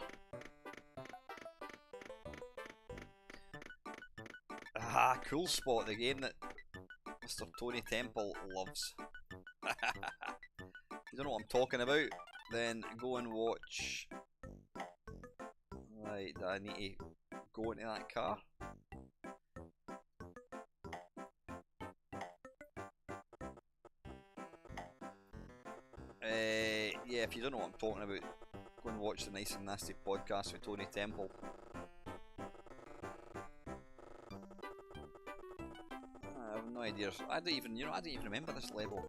Ah, Cool Spot, the game that Mr. Tony Temple loves. If you don't know what I'm talking about, then go and watch. Right, I need to go into that car. Yeah, if you don't know what I'm talking about, go and watch the Nice and Nasty podcast with Tony Temple. I have no idea. I don't even remember this level.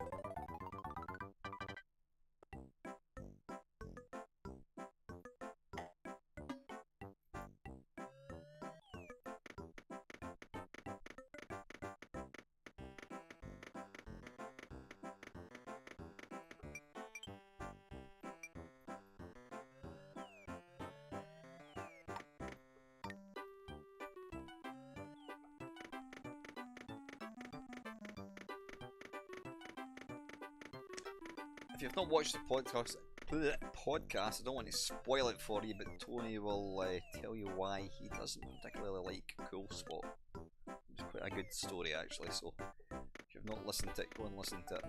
if you've not watched the podcast, I don't want to spoil it for you, but Tony will tell you why he doesn't particularly like Cool Spot. It's quite a good story actually, so if you've not listened to it, go and listen to it.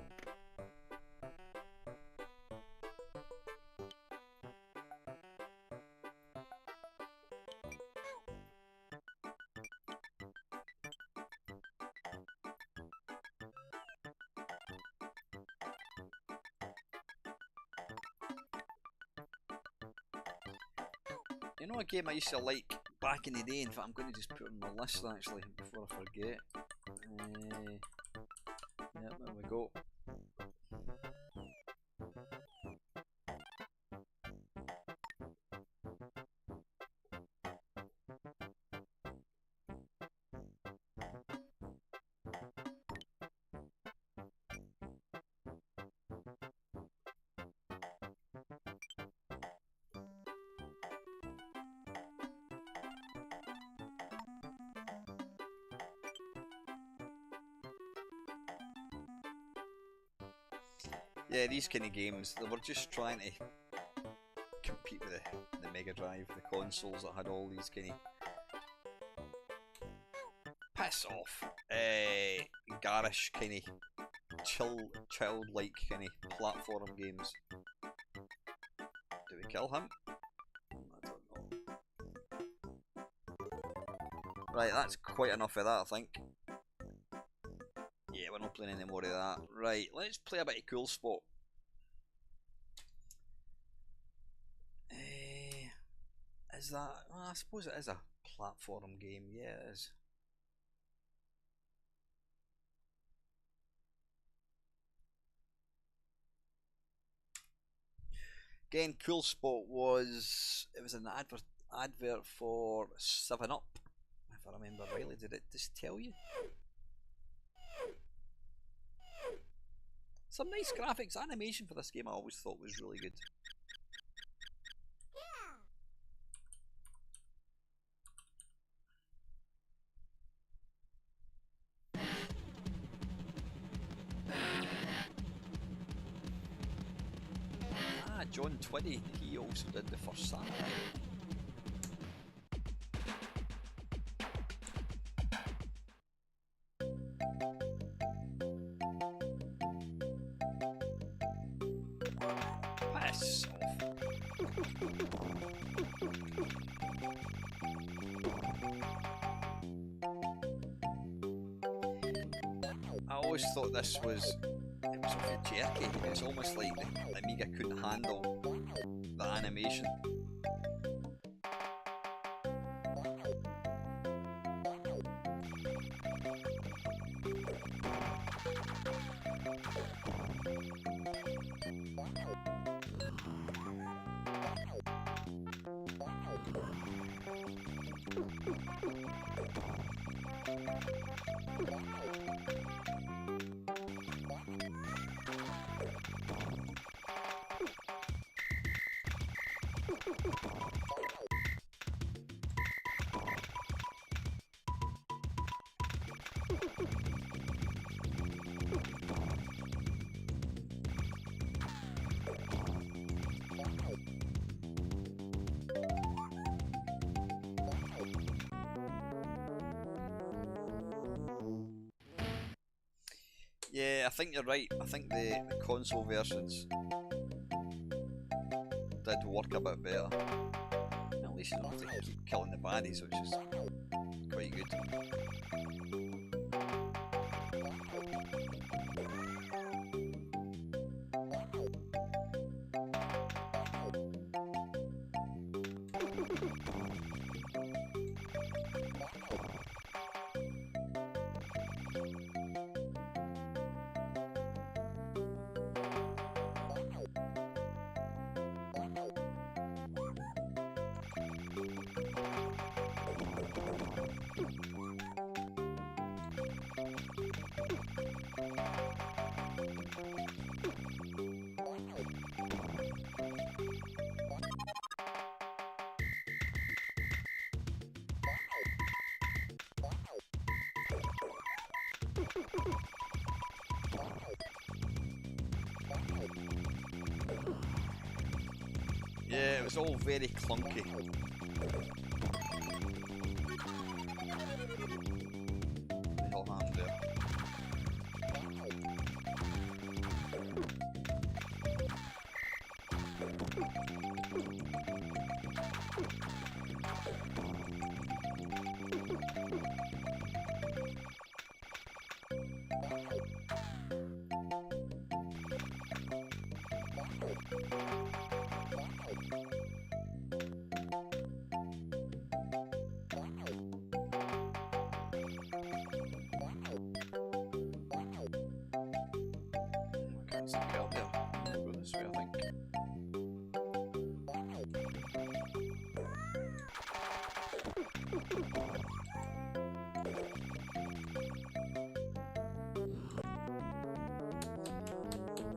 You know a game I used to like back in the day, in fact I'm going to just put it on my list actually before I forget. Yeah, there we go. Yeah, these kind of games, they were just trying to compete with the Mega Drive, the consoles that had all these kind of piss off, garish kind of childlike kind of platform games. Do we kill him? I don't know. Right, that's quite enough of that, I think. Yeah, we're not playing any more of that. Right, let's play a bit of Cool Spot. Is that... Well, I suppose it is a platform game. Yeah, it is. Again, Cool Spot was... It was an advert for 7-Up, if I remember rightly. Did it just tell you? Some nice graphics. Animation for this game I always thought was really good. Ah, John Twiddy, he also did the first Samurai. Piss off. I always thought this was... It was awfully jerky. It's almost like the Amiga couldn't handle the animation. Yeah, I think you're right. I think the console versions did work a bit better. At least you don't have to keep killing the baddies, which is quite good. it was all very clunky. What the hell happened there? Can't get out there. I'll go this way, I think.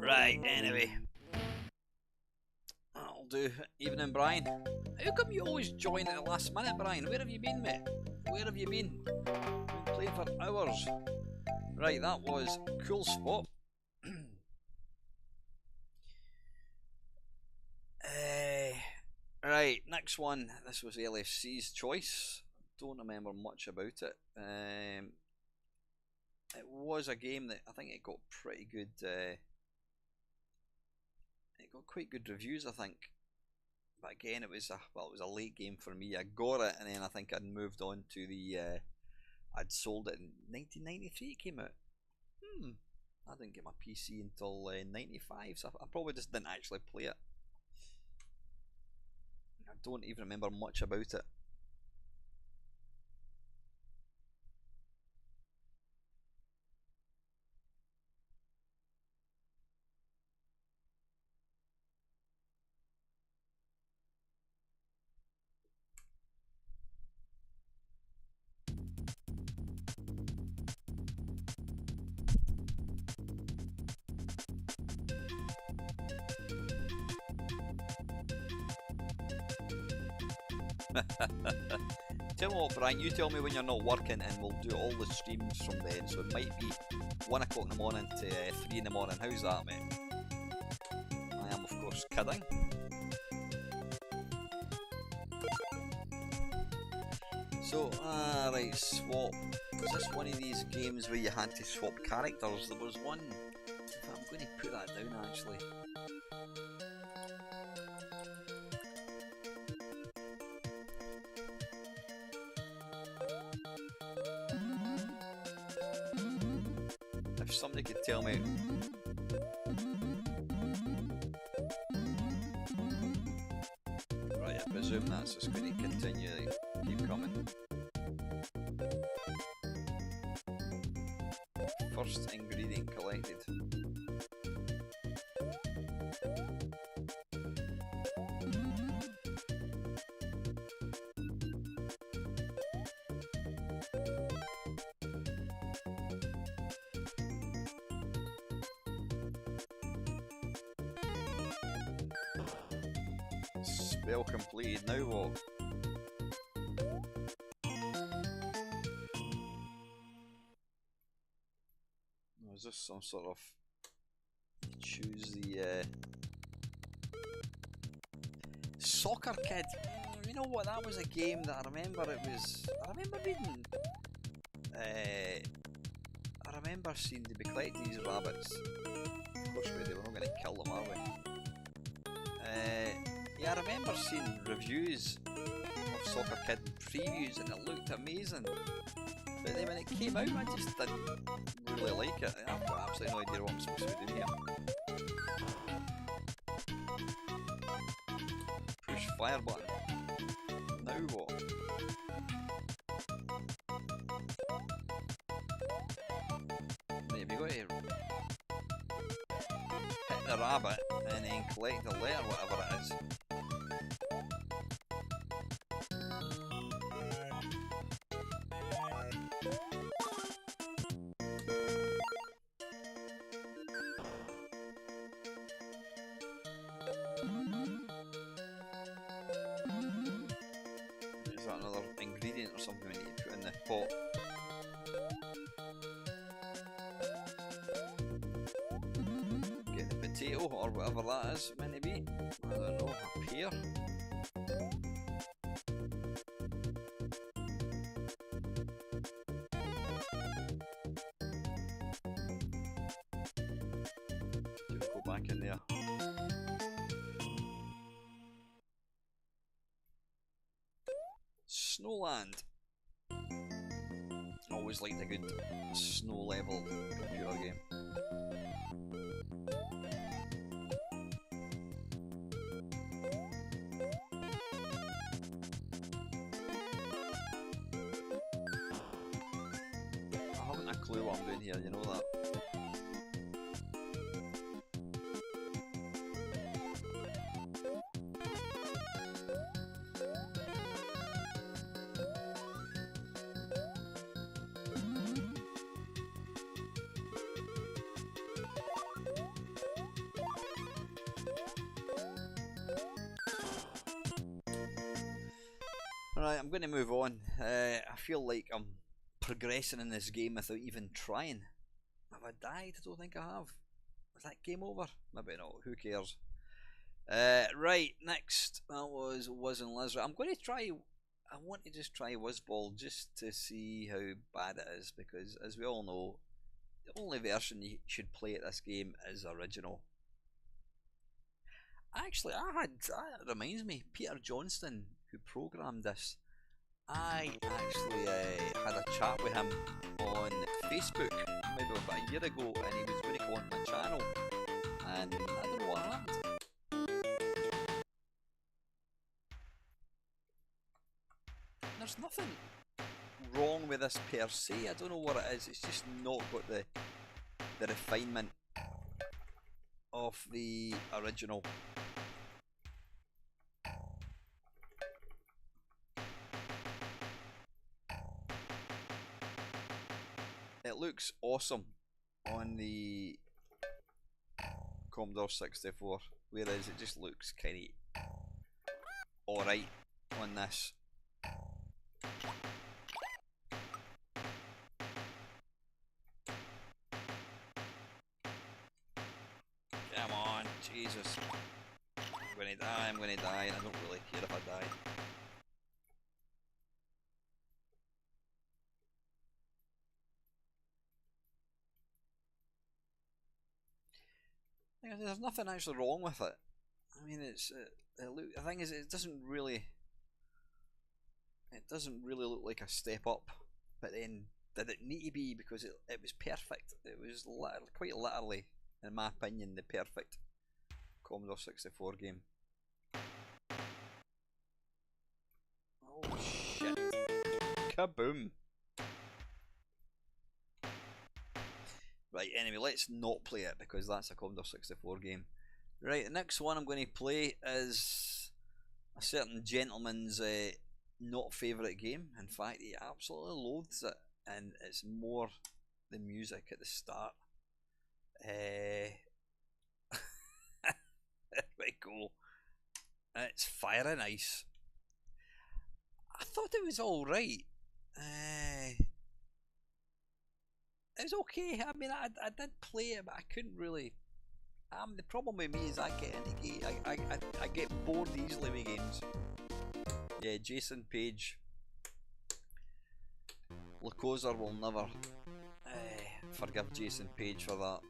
Right, anyway. That'll do. Evening, Brian. How come you always join at the last minute, Brian? Where have you been, mate? Where have you been? Been playing for hours. Right, that was Cool Spot. Right, next one. This was LFC's choice. Don't remember much about it. It was a game that I think it got pretty good. It got quite good reviews, I think. But again, it was a late game for me. I got it, and then I think I'd moved on to the. I'd sold it in 1993. It came out. I didn't get my PC until 95, so I probably just didn't actually play it. I don't even remember much about it. Tell me what, Brian, you tell me when you're not working and we'll do all the streams from then. So it might be 1 o'clock in the morning to 3 in the morning. How's that, mate? I am, of course, kidding. So, right, swap. Was this one of these games where you had to swap characters? There was one. I'm going to put that down actually. If somebody could tell me. Right, I presume that's just going to continue, keep coming. First ingredient collected. Spell completed, now what? Is this some sort of choose the Soccer Kid? You know what? That was a game that I remember. I remember reading. I remember seeing they be collecting these rabbits. Of course, we're not going to kill them, are we? Yeah, I remember seeing reviews of Soccer Kid previews, and it looked amazing. But then when it came out, I just didn't really like it. I've got absolutely no idea what I'm supposed to be doing here. Push fire button. Now what? Right, have you got to hit the rabbit and then collect the letter, whatever it is. Is that another ingredient or something we need to put in the pot? Get the potato or whatever that is meant to be. I don't know, a pear? back in there. Snowland. Always liked a good snow level computer game. I haven't a clue what I'm doing here, you know that. Right, I'm going to move on. I feel like I'm progressing in this game without even trying. Have I died? I don't think I have. Is that game over? Maybe not. Who cares? Right, next. That was Wiz and Liz. I'm going to try. I want to just try Wizzball just to see how bad it is, because as we all know, the only version you should play at this game is original. Actually, that reminds me, Peter Johnston, who programmed this, I actually had a chat with him on Facebook maybe about a year ago, and he was going to go on my channel, and I don't know what happened. There's nothing wrong with this per se, I don't know what it is, it's just not got the refinement of the original. It looks awesome on the Commodore 64, whereas it just looks kinda alright on this. Come on, Jesus. I'm gonna die, and I don't really care if I die. There's nothing actually wrong with it. I mean, the thing is, it doesn't really look like a step up. But then, did it need to be? Because it was perfect. It was quite literally, in my opinion, the perfect Commodore 64 game. Oh shit! Kaboom! Right, anyway, let's not play it because that's a Commodore 64 game. Right, the next one I'm going to play is a certain gentleman's not favourite game. In fact, he absolutely loathes it, and it's more the music at the start. There we go. It's Fire and Ice. I thought it was alright. It was okay. I mean, I did play it, but I couldn't really. The problem with me is I get into I get bored easily with games. Yeah, Jason Page. Lacosa will never forgive Jason Page for that.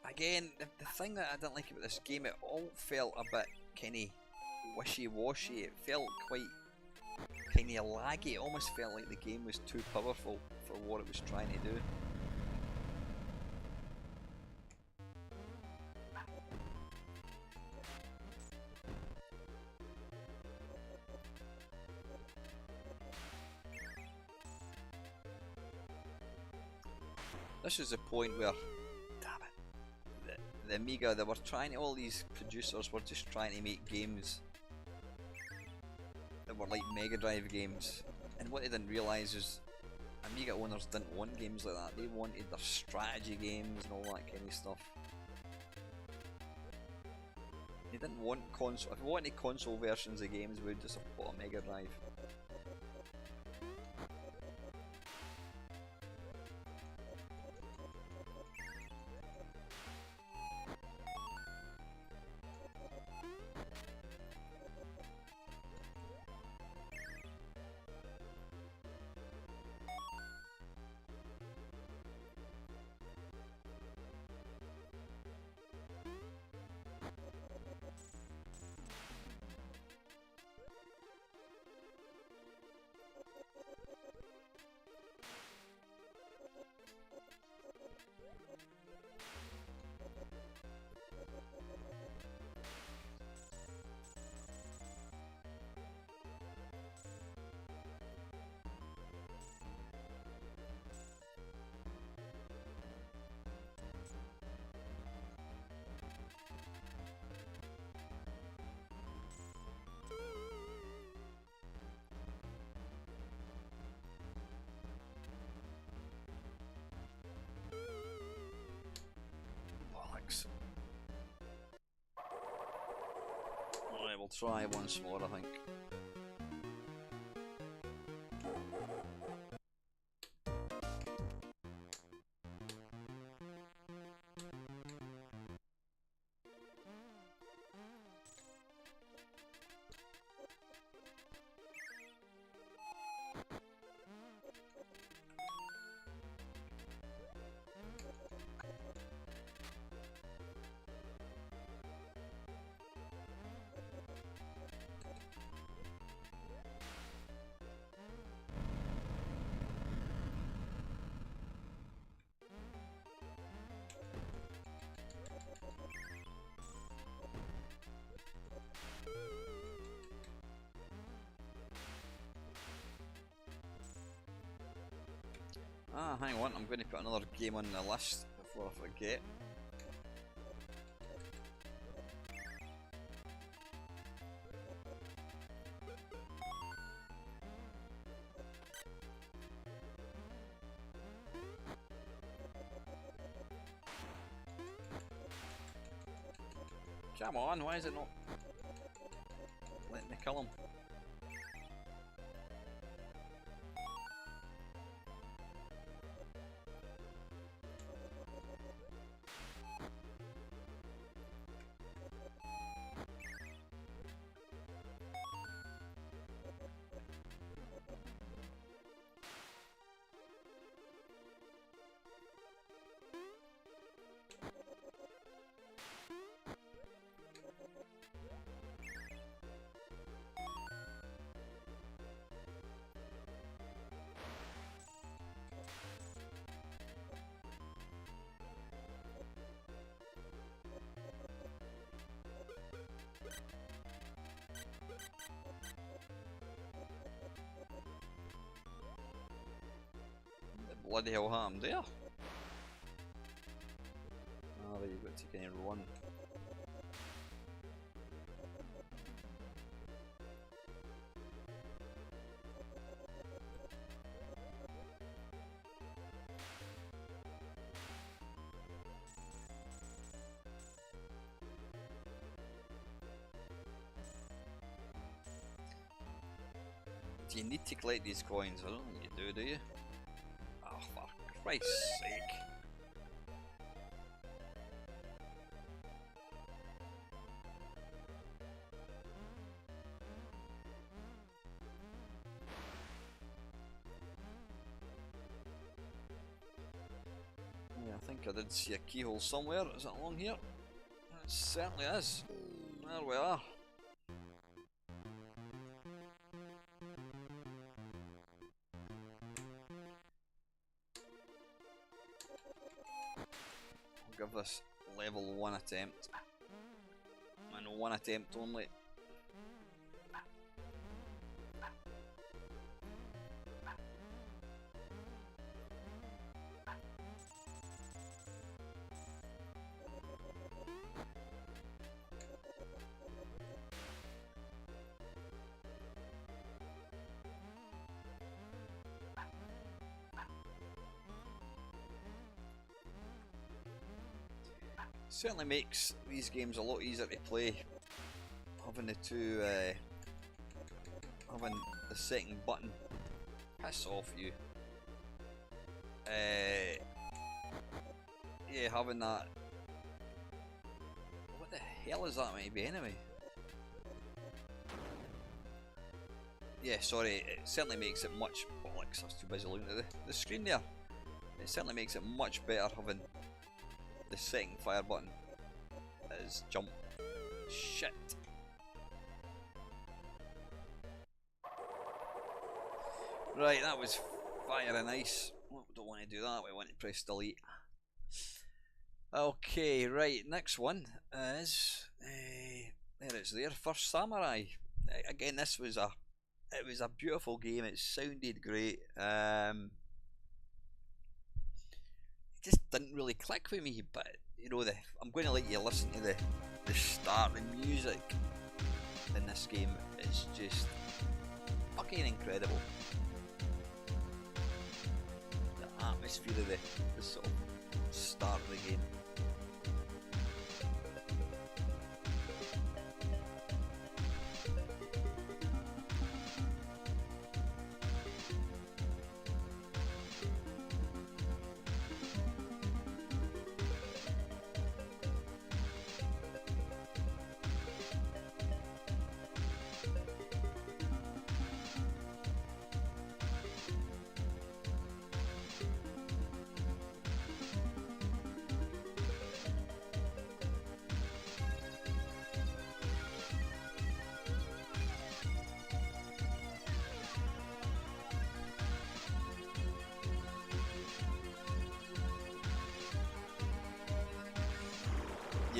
Again, the thing that I didn't like about this game, it all felt a bit kinda wishy-washy. It felt quite kinda laggy. It almost felt like the game was too powerful for what it was trying to do. This is the point where, damn it, the Amiga, they were trying to, all these producers were just trying to make games that were like Mega Drive games, and what they didn't realise is Amiga owners didn't want games like that. They wanted their strategy games and all that kind of stuff. They didn't want console. If we wanted console versions of games, we would just have bought a Mega Drive. Right, we'll try once more, I think. Ah, hang on, I'm going to put another game on the list before I forget. Come on, why is it not letting me kill him? What the bloody hell happened there? Ah, but you've got to kind of run. Do you need to collect these coins? I don't think you do you? Oh, for Christ's sake. Yeah, I think I did see a keyhole somewhere. Is it along here? It certainly is. There we are. Give this level 1 attempt, and 1 attempt only. Certainly makes these games a lot easier to play, having the two, having the second button. Piss off, you. Yeah, having that. What the hell is that maybe anyway? Yeah, sorry, it certainly makes it much. Bollocks, I was too busy looking at the screen there. It certainly makes it much better having the second fire button is jump. Shit. Right, that was fire and ice. Oh, don't want to do that, we want to press delete. Okay, right, next one is there it's there, First Samurai. Again, this was a beautiful game, it sounded great. Just didn't really click with me, but you know, I'm going to let you listen to the start. The music in this game is just fucking incredible. The atmosphere of the sort of start of the game.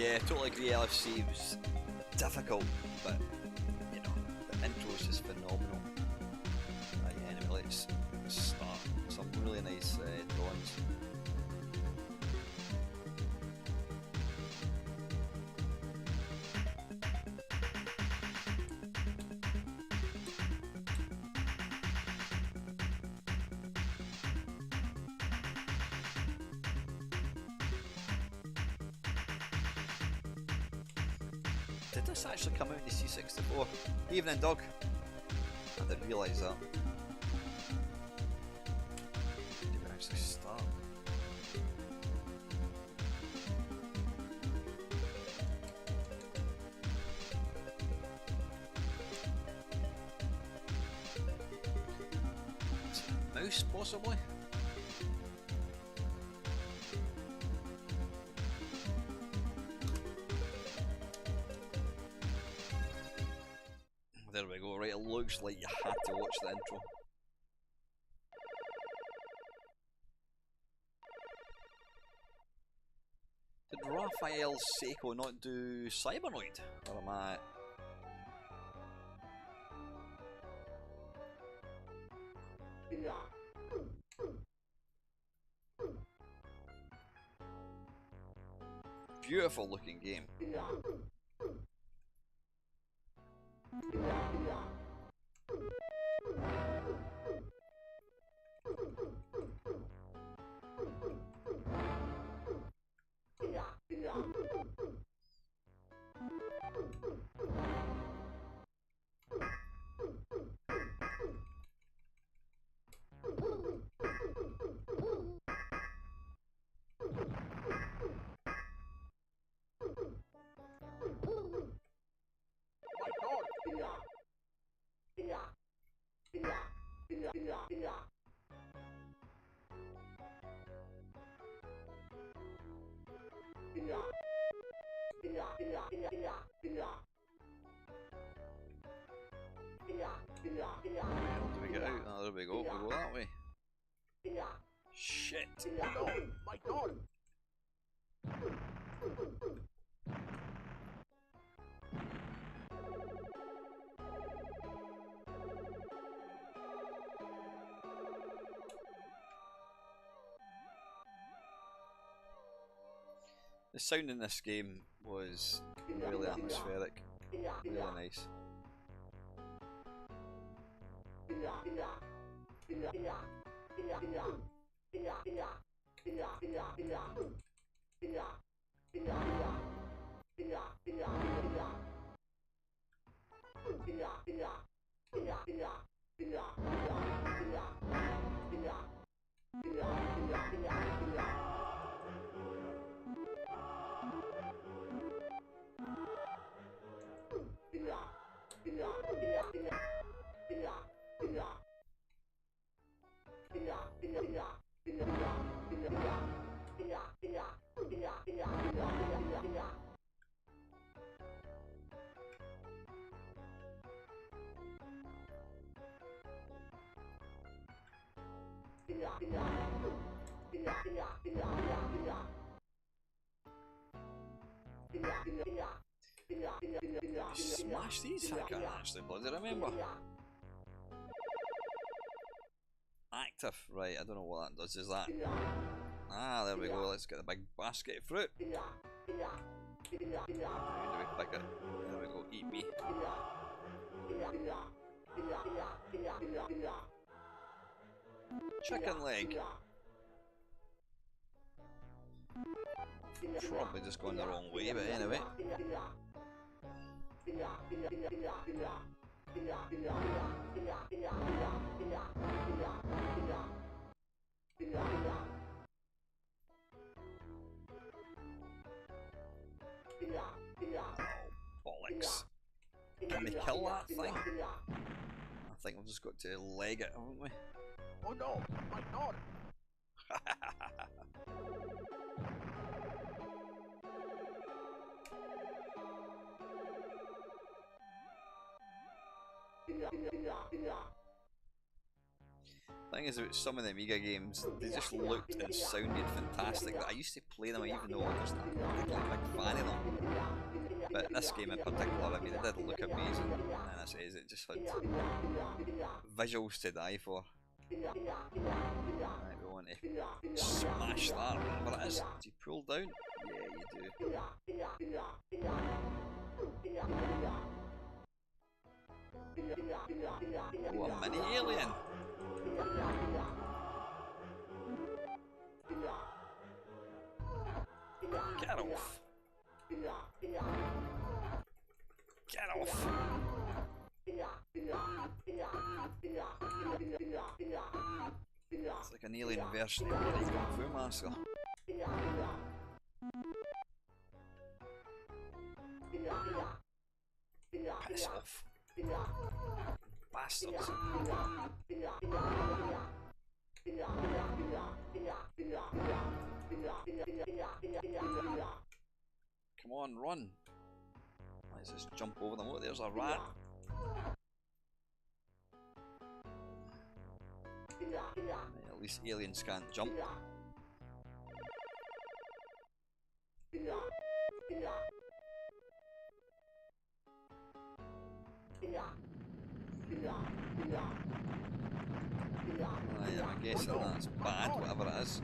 Yeah, totally agree. LFC was difficult, but you know, the intro is just phenomenal. Yeah, anyway, let's start. Some really nice drawings. Did this actually come out in the C64? Evening, dog. I didn't realise that. Did it actually start? Is it a mouse, possibly? There we go, right, it looks like you had to watch the intro. Did Raphael Seiko not do Cybernoid? Or am I... Beautiful looking game. How do we get out? Oh, there we go. We go that way. Shit. No, my God. The sound in this game was really atmospheric, really nice. Smash these? I can't actually bloody remember. Active, right, I don't know what that does, is that? Ah, there we go, let's get the big basket of fruit. How do we pick it? There we go, eat me. Chicken leg. Probably just going the wrong way, but anyway. Oh, bollocks. Can we kill that thing? I think we've just got to leg it, haven't we? Oh no, my God. thing is about some of the Amiga games, they just looked and sounded fantastic. I used to play them even though I wasn't a particularly big fan of them. But this game in particular, I mean, it did look amazing, and it says it just had visuals to die for. Right, we want to smash that, whatever it is. Do you pull down? Yeah, you do. Oh, a mini alien! Get off! Get off! It's like an alien version of the Kung Fu Master. Piss off. Bastards. Come on, run. Let's just jump over them. Oh, there's a rat. At least aliens can't jump. I'm guessing that's bad, whatever it is.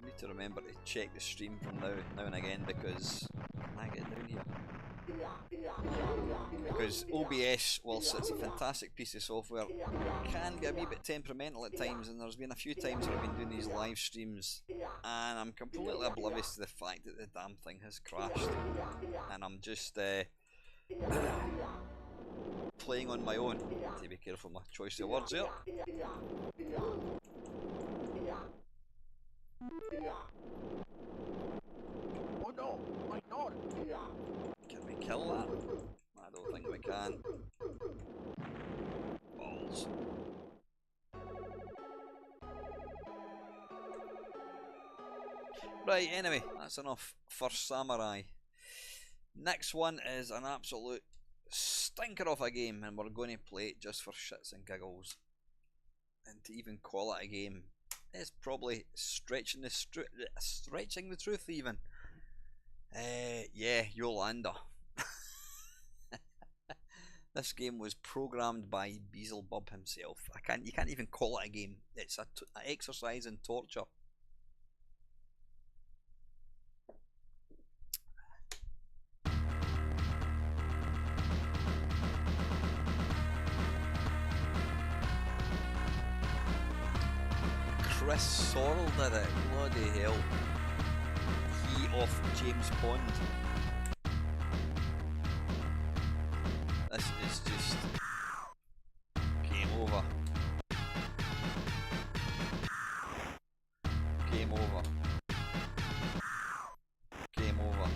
I need to remember to check the stream from now and again because can I get down here? Because OBS, whilst it's a fantastic piece of software, can get a wee bit temperamental at times, and there's been a few times where I've been doing these live streams and I'm completely oblivious to the fact that the damn thing has crashed, and I'm just playing on my own. Need to be careful with my choice of words there. Oh no, my daughter. Can we kill that? I don't think we can. Balls. Right, anyway, that's enough for Samurai. Next one is an absolute stinker of a game, and we're going to play it just for shits and giggles. And to even call it a game is probably stretching the truth even. Yeah, Yolanda. This game was programmed by Beelzebub himself. You can't even call it a game. It's an exercise in torture. Chris Sorrell did it. Bloody hell. He off James Bond. This is just game over. Game over. Game over.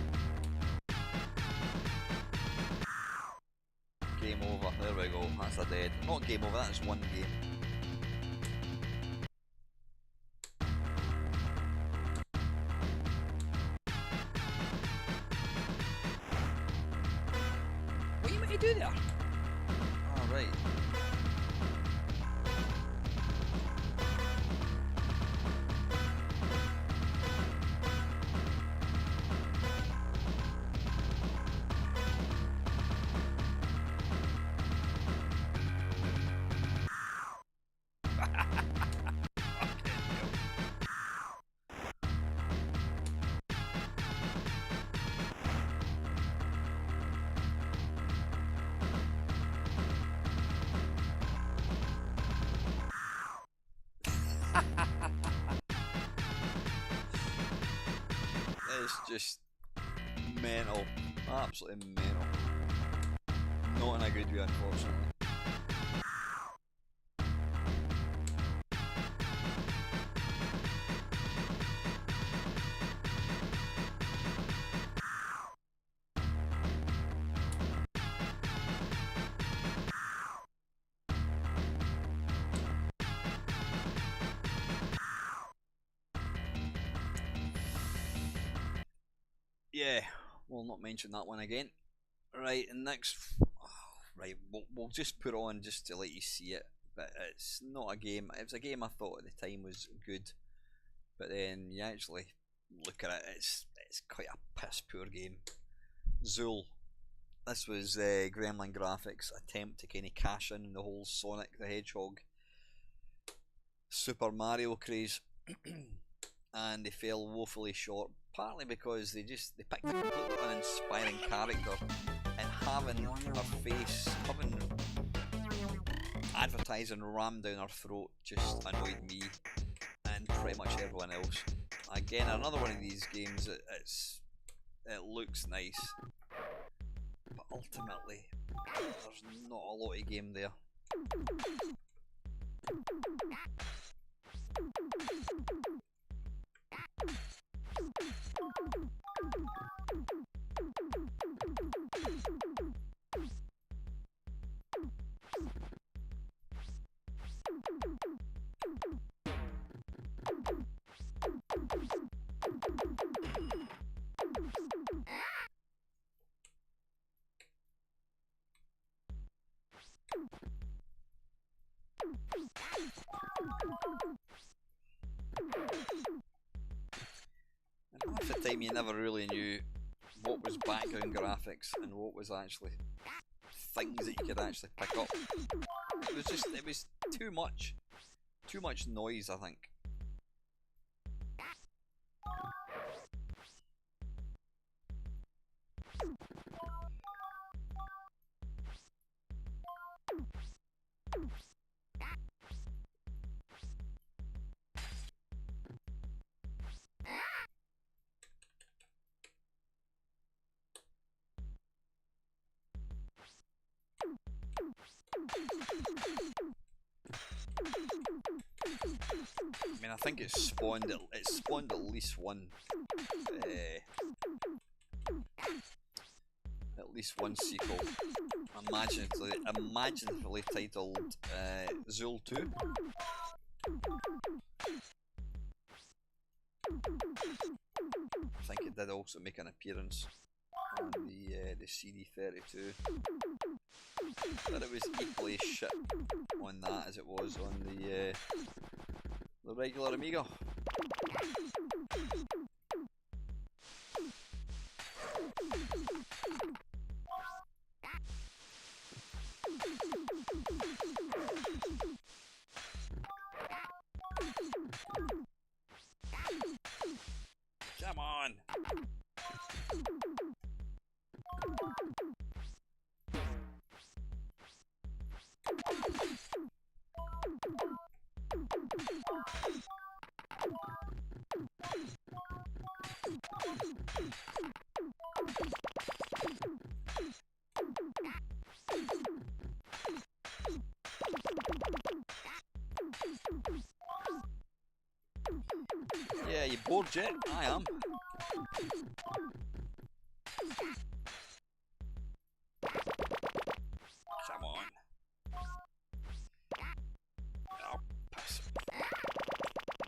Game over. There we go. That's a dead. Not game over, that's one game. Do there? All right. It's just mental, absolutely mental. Not in a good way, unfortunately. yeah, we'll not mention that one again. Right, and next, right, we'll just put on just to let you see it. But it's not a game. It was a game I thought at the time was good, but then you actually look at it, it's quite a piss poor game. Zool. This was Gremlin Graphics' attempt to kind of cash in the whole Sonic the Hedgehog, Super Mario craze, and they fell woefully short. Partly because they picked a completely uninspiring character, and having her face, having advertising rammed down her throat just annoyed me and pretty much everyone else. Again, another one of these games. It looks nice, but ultimately there's not a lot of game there. And half the time you never really knew what was background graphics and what was actually things that you could actually pick up. It was too much noise, I think. I mean, I think it spawned at least one, sequel. Imaginatively titled Zool 2. I think it did also make an appearance on the CD32, but it was equally shit on that as it was on the regular Amiga. Come on! Yeah, you bored yet? I am. Come on. Oh, piss.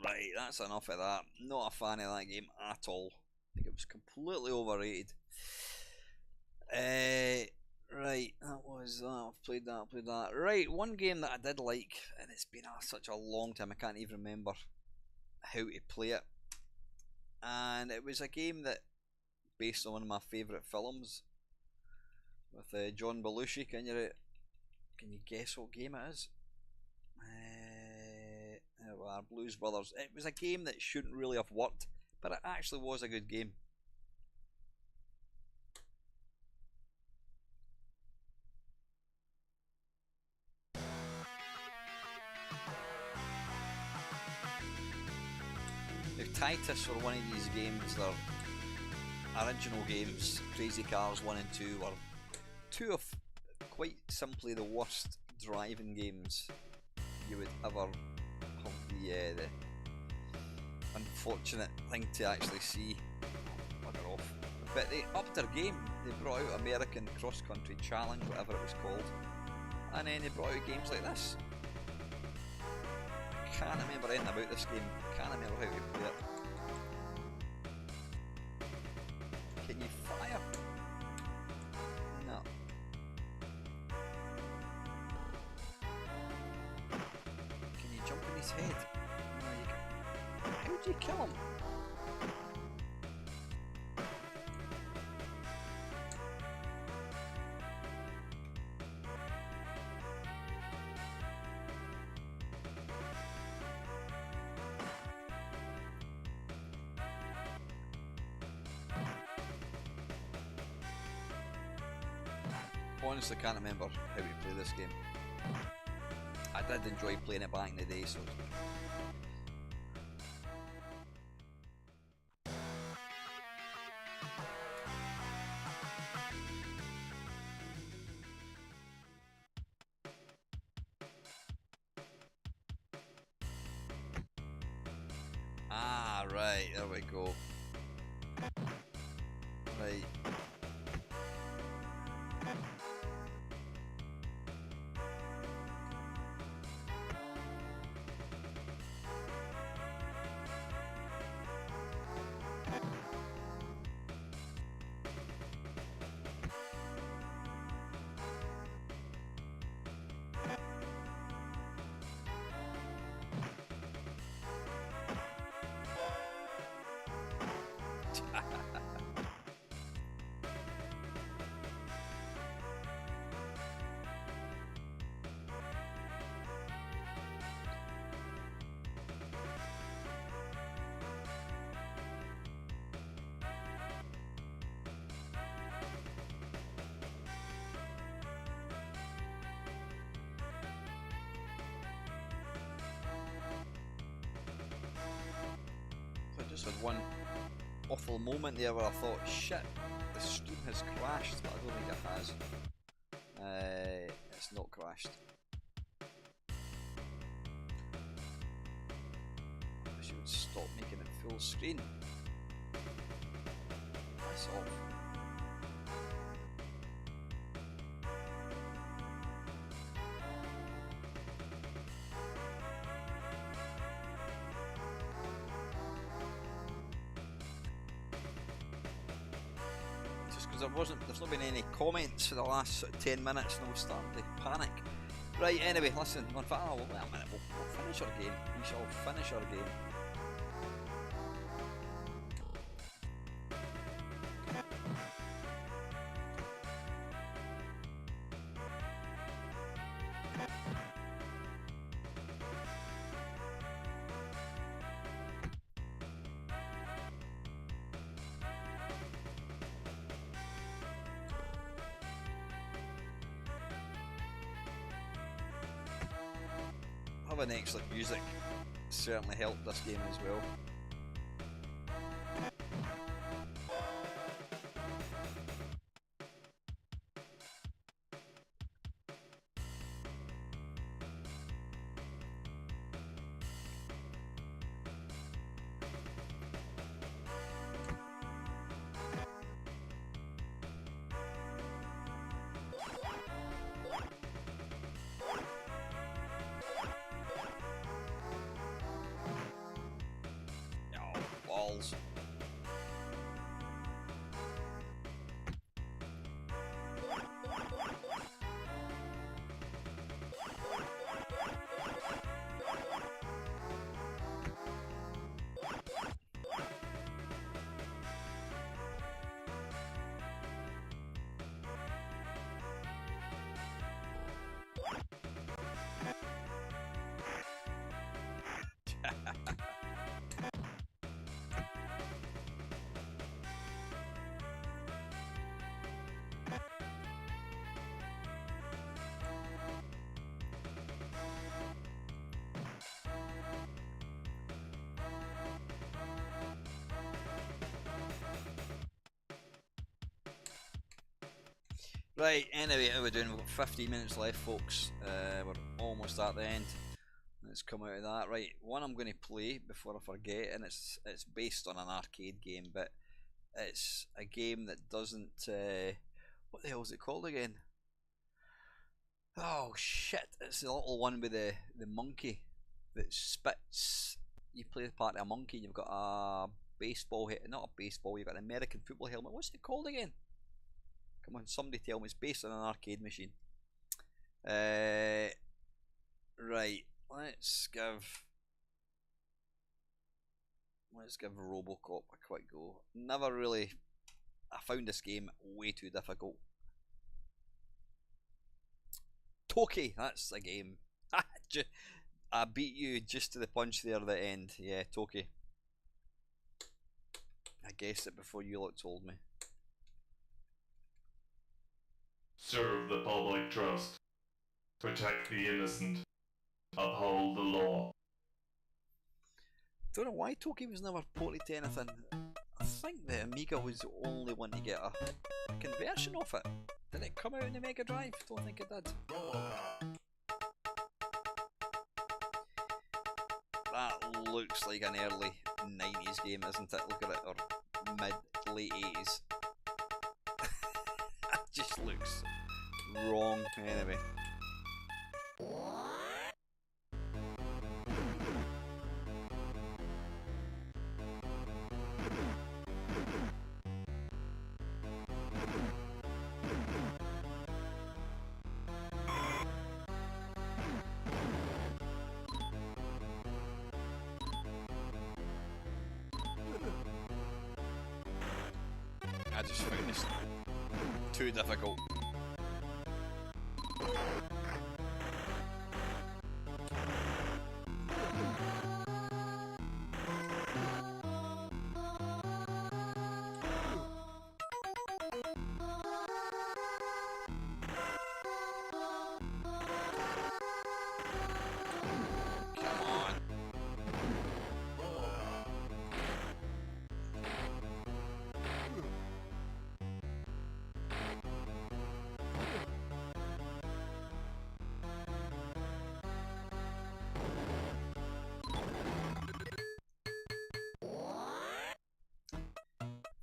Right, that's enough of that. Not a fan of that game at all. I think it was completely overrated. Right, that was that. I've played that. Right, one game that I did like, and it's been such a long time, I can't even remember how to play it. And it was a game that, based on one of my favourite films, with John Belushi. Can you guess what game it is? There we are, Blues Brothers. It was a game that shouldn't really have worked, but it actually was a good game. Now, Titus were one of these games. Their original games, Crazy Cars 1 and 2, were two of quite simply the worst driving games you would ever have the unfortunate thing to actually see. Bugger off. But they upped their game. They brought out American Cross Country Challenge, whatever it was called, and then they brought out games like this. Can't remember anything about this game. Can't remember how to play it. Can you his head. How do you kill him? Honestly, can't remember how we play this game. I did enjoy playing it back in the day, so. Ah, right, there we go. Right. I just had one awful moment there where I thought, shit, the stream has crashed, but I don't think it has. It's not crashed. I wish it would stop making it full screen. That's off. There's not been any comments for the last sort of 10 minutes, and I was starting to panic. Right, anyway, listen, wait a minute, we'll finish our game. We shall finish our game. Having excellent music certainly helped this game as well. Balls. Right, anyway, how are we doing? We've got 15 minutes left, folks. We're almost at the end. Let's come out of that. Right, one I'm going to play before I forget, and it's based on an arcade game, but it's a game that doesn't... what the hell is it called again? Oh shit, it's the little one with the monkey that spits. You play the part of a monkey and you've got a baseball hit, not a baseball, you've got an American football helmet. What's it called again? Come on, somebody tell me. It's based on an arcade machine. Right, let's give let's give RoboCop a quick go. Never really. I found this game way too difficult. Toki, that's the game. I beat you just to the punch there at the end. Yeah, Toki. I guessed it before you lot told me. Serve the public trust. Protect the innocent. Uphold the law. Don't know why Toki was never ported to anything. I think the Amiga was the only one to get a conversion of it. Did it come out in the Mega Drive? Don't think it did. That looks like an early 90s game, isn't it? Look at it, or mid-late 80s. It just looks wrong. Anyway. I just found this too difficult.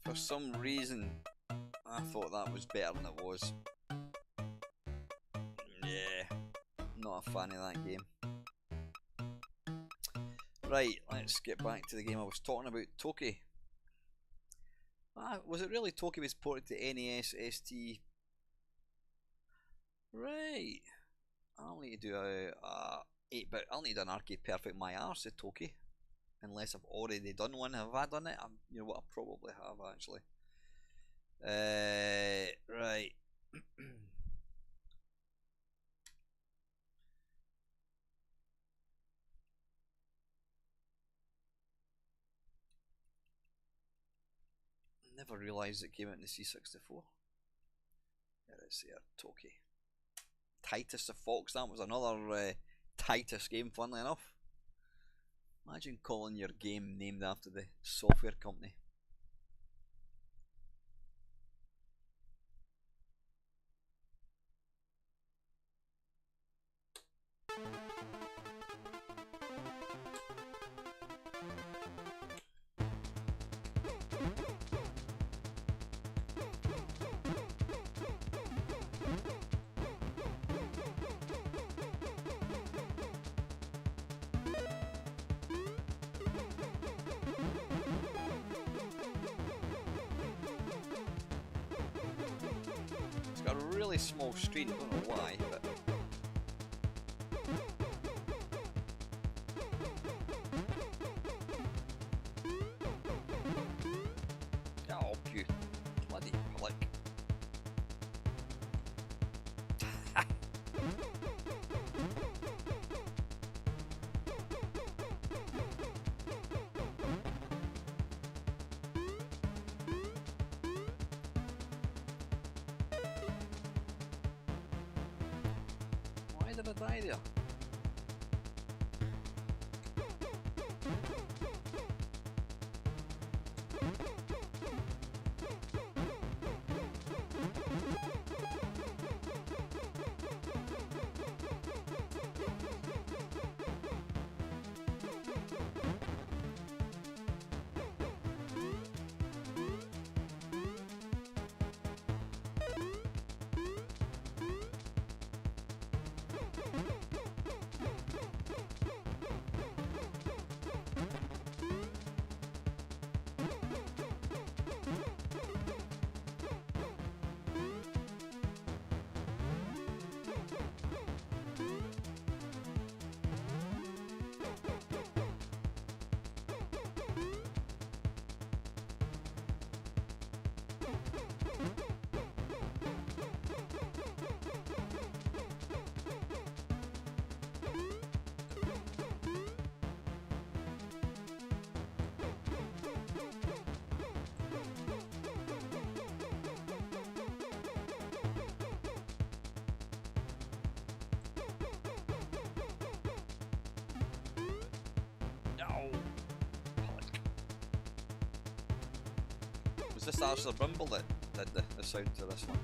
For some reason, I thought that was better than it was. Yeah, not a fan of that game. Right, let's get back to the game I was talking about, Toki. Was it really Toki was ported to NES, ST? Right. I'll need to do a 8-bit, I'll need an arcade perfect my arse at Toki. Unless I've already done one. Have I done it? You know what, I probably have actually. Right. Never realised it came out in the C64. There it is here, Toki. Titus the Fox, that was another Titus game, funnily enough. Imagine calling your game named after the software company. It's got a really small screen, don't know why, but oh, you bloody prick. Why did I die there? Was this actually Rumble that did the sound to this one?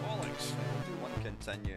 Bollocks. We'll do one continue.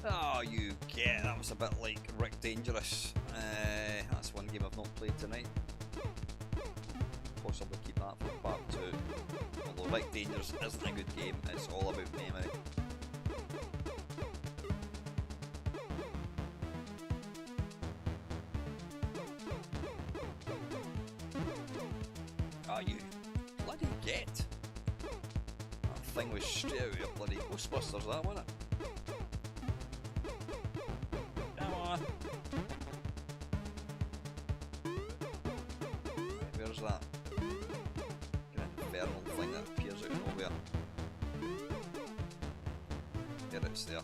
Oh, you get that was a bit like Rick Dangerous. That's one game I've not played tonight. Possibly keep that for part 2. Although Rick Dangerous isn't a good game, it's all about memory. Oh, you bloody get! That thing was straight out of your bloody Ghostbusters, that wasn't it? Where's that infernal thing that appears out of nowhere? There, it's there.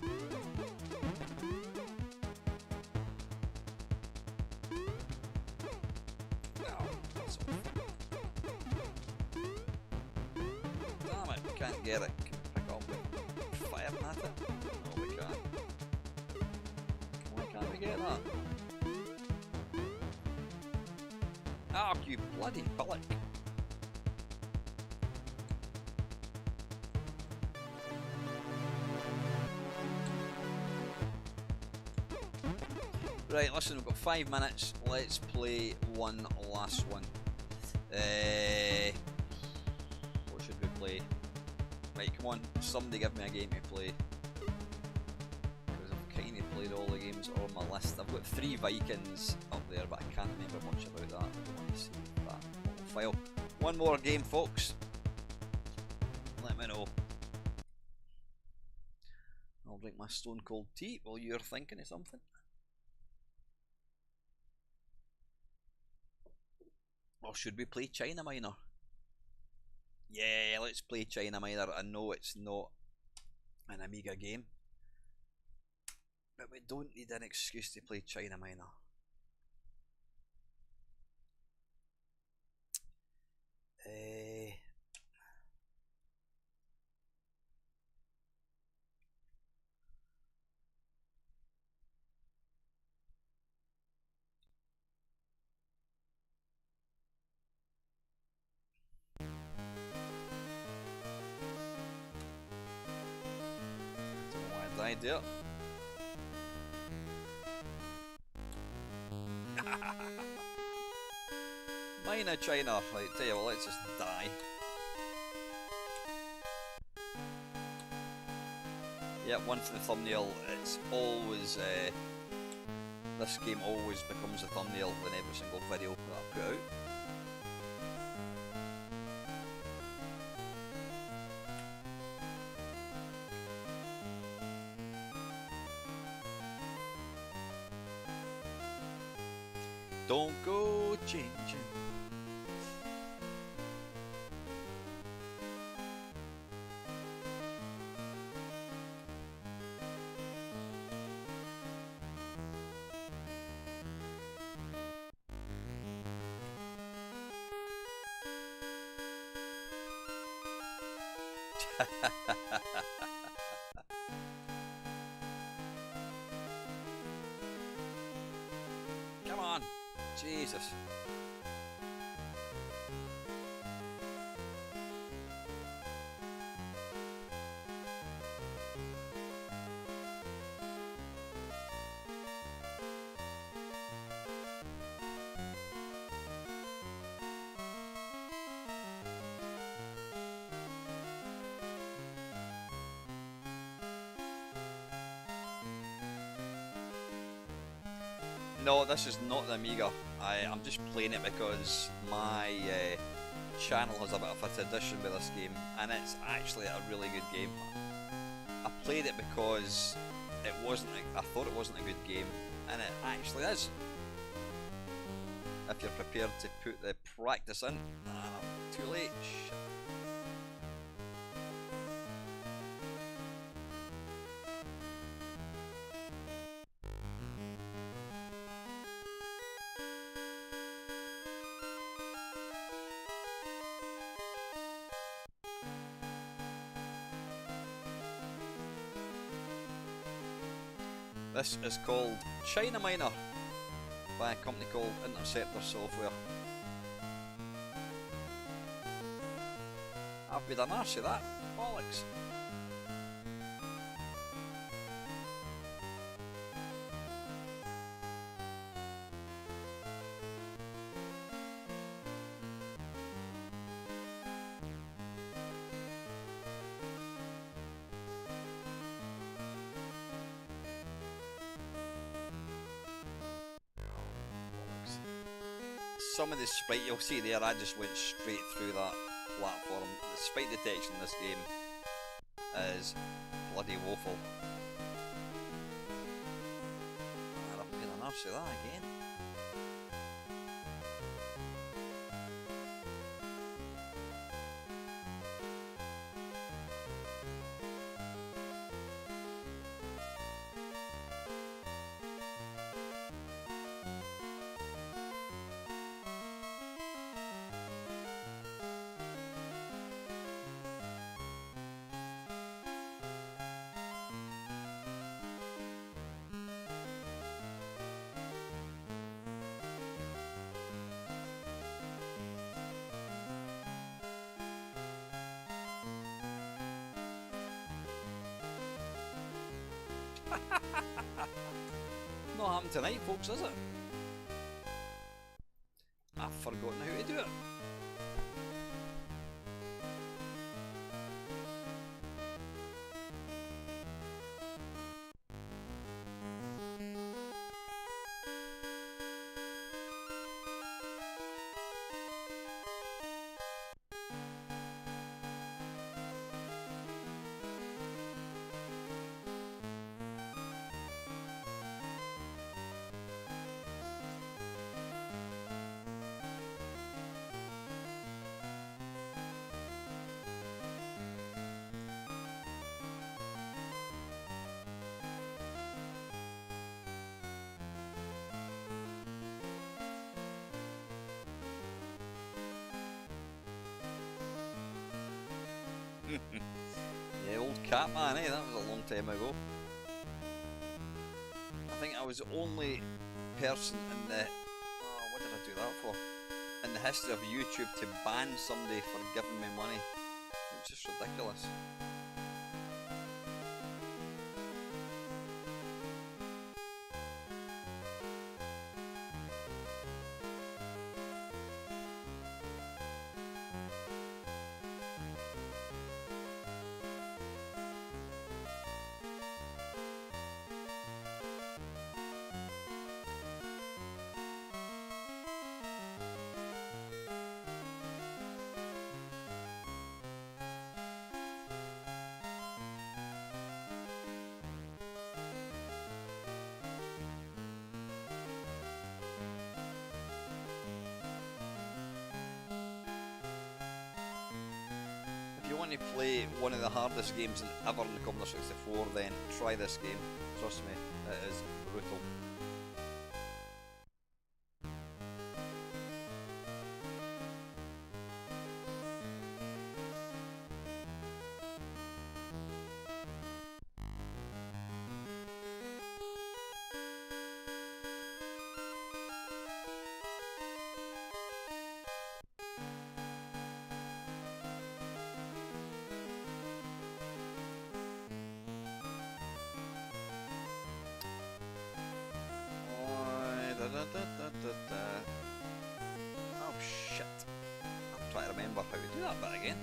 Oh, that's off. Damn it, we can't get it. Can we pick it up with firing at it? No, we can't. Why can't we get that? Ah, you bloody bollock. Right, listen, we've got 5 minutes. Let's play one last one. What should we play? Right, come on, somebody give me a game to play. Because I've kind of played all the games on my list. I've got 3 Vikings up there, but I can't remember much about that. I don't want to save that little file. One more game, folks. Let me know. I'll drink my stone cold tea while you're thinking of something. Or should we play China Minor? Yeah, let's play China Minor. I know it's not an Amiga game, but we don't need an excuse to play China Minor. Idea. Minor China, right, tell you what, let's just die. Yeah, one for the thumbnail. It's always this game always becomes a thumbnail in every single video that I put out. Don't go changing. Come on, Jesus. No, this is not the Amiga. I'm just playing it because my channel has a bit of a tradition with this game, and it's actually a really good game. I played it because I thought it wasn't a good game, and it actually is. If you're prepared to put the practice in. Too late. Shit. This is called China Miner by a company called Interceptor Software. I've made an arse of that. Bollocks. Some of the sprite you'll see there, I just went straight through that platform. The sprite detection in this game is bloody woeful. I've made an arse of that again. Not happening tonight, folks, is it? I've forgotten how to do it. Yeah, old Catman, eh? That was a long time ago. I think I was the only person in the... Oh, what did I do that for? In the history of YouTube to ban somebody for giving me money. It was just ridiculous. want to play one of the hardest games ever in the Commodore 64, then try this game. Trust me, it is brutal. Oh shit. I'm trying to remember how to do that bit again.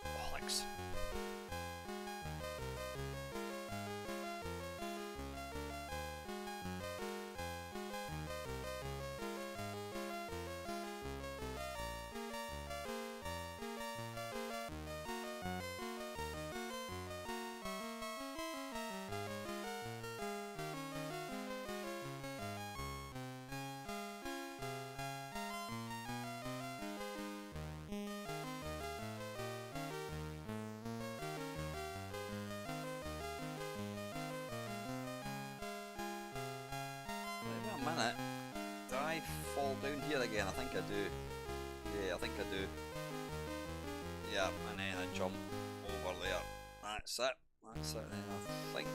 Bollocks. Wait a minute. Do I fall down here again? I think I do. Yeah, I think I do. Yeah, and then I jump over there. That's it. That's it then, I think.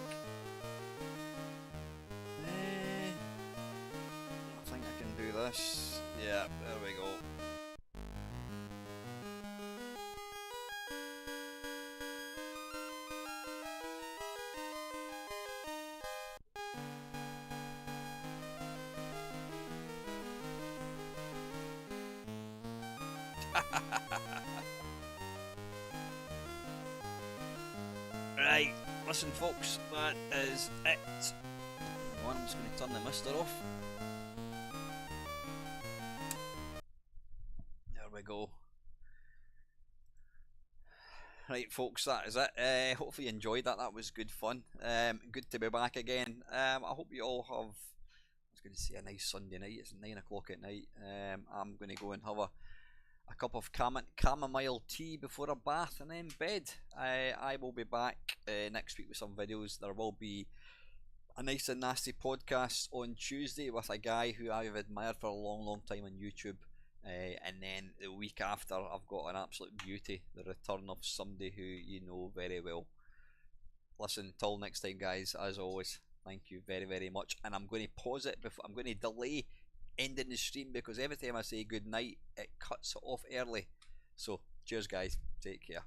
I think I can do this. Yeah, there we go. Right, listen folks, that is it. I'm just going to turn the mister off. There we go. Right folks, that is it. Hopefully you enjoyed that, that was good fun. Good to be back again. I hope you all have, I was going to say a nice Sunday night, it's 9 o'clock at night. I'm going to go and have a cup of chamomile tea before a bath and then bed. I will be back next week with some videos. There will be a nice and nasty podcast on Tuesday with a guy who I've admired for a long time on YouTube. And then the week after I've got an absolute beauty, the return of somebody who you know very well. Listen, till next time guys, as always, thank you very much. And I'm going to pause it before, I'm going to delay ending the stream because every time I say good night it cuts it off early. So cheers guys, take care.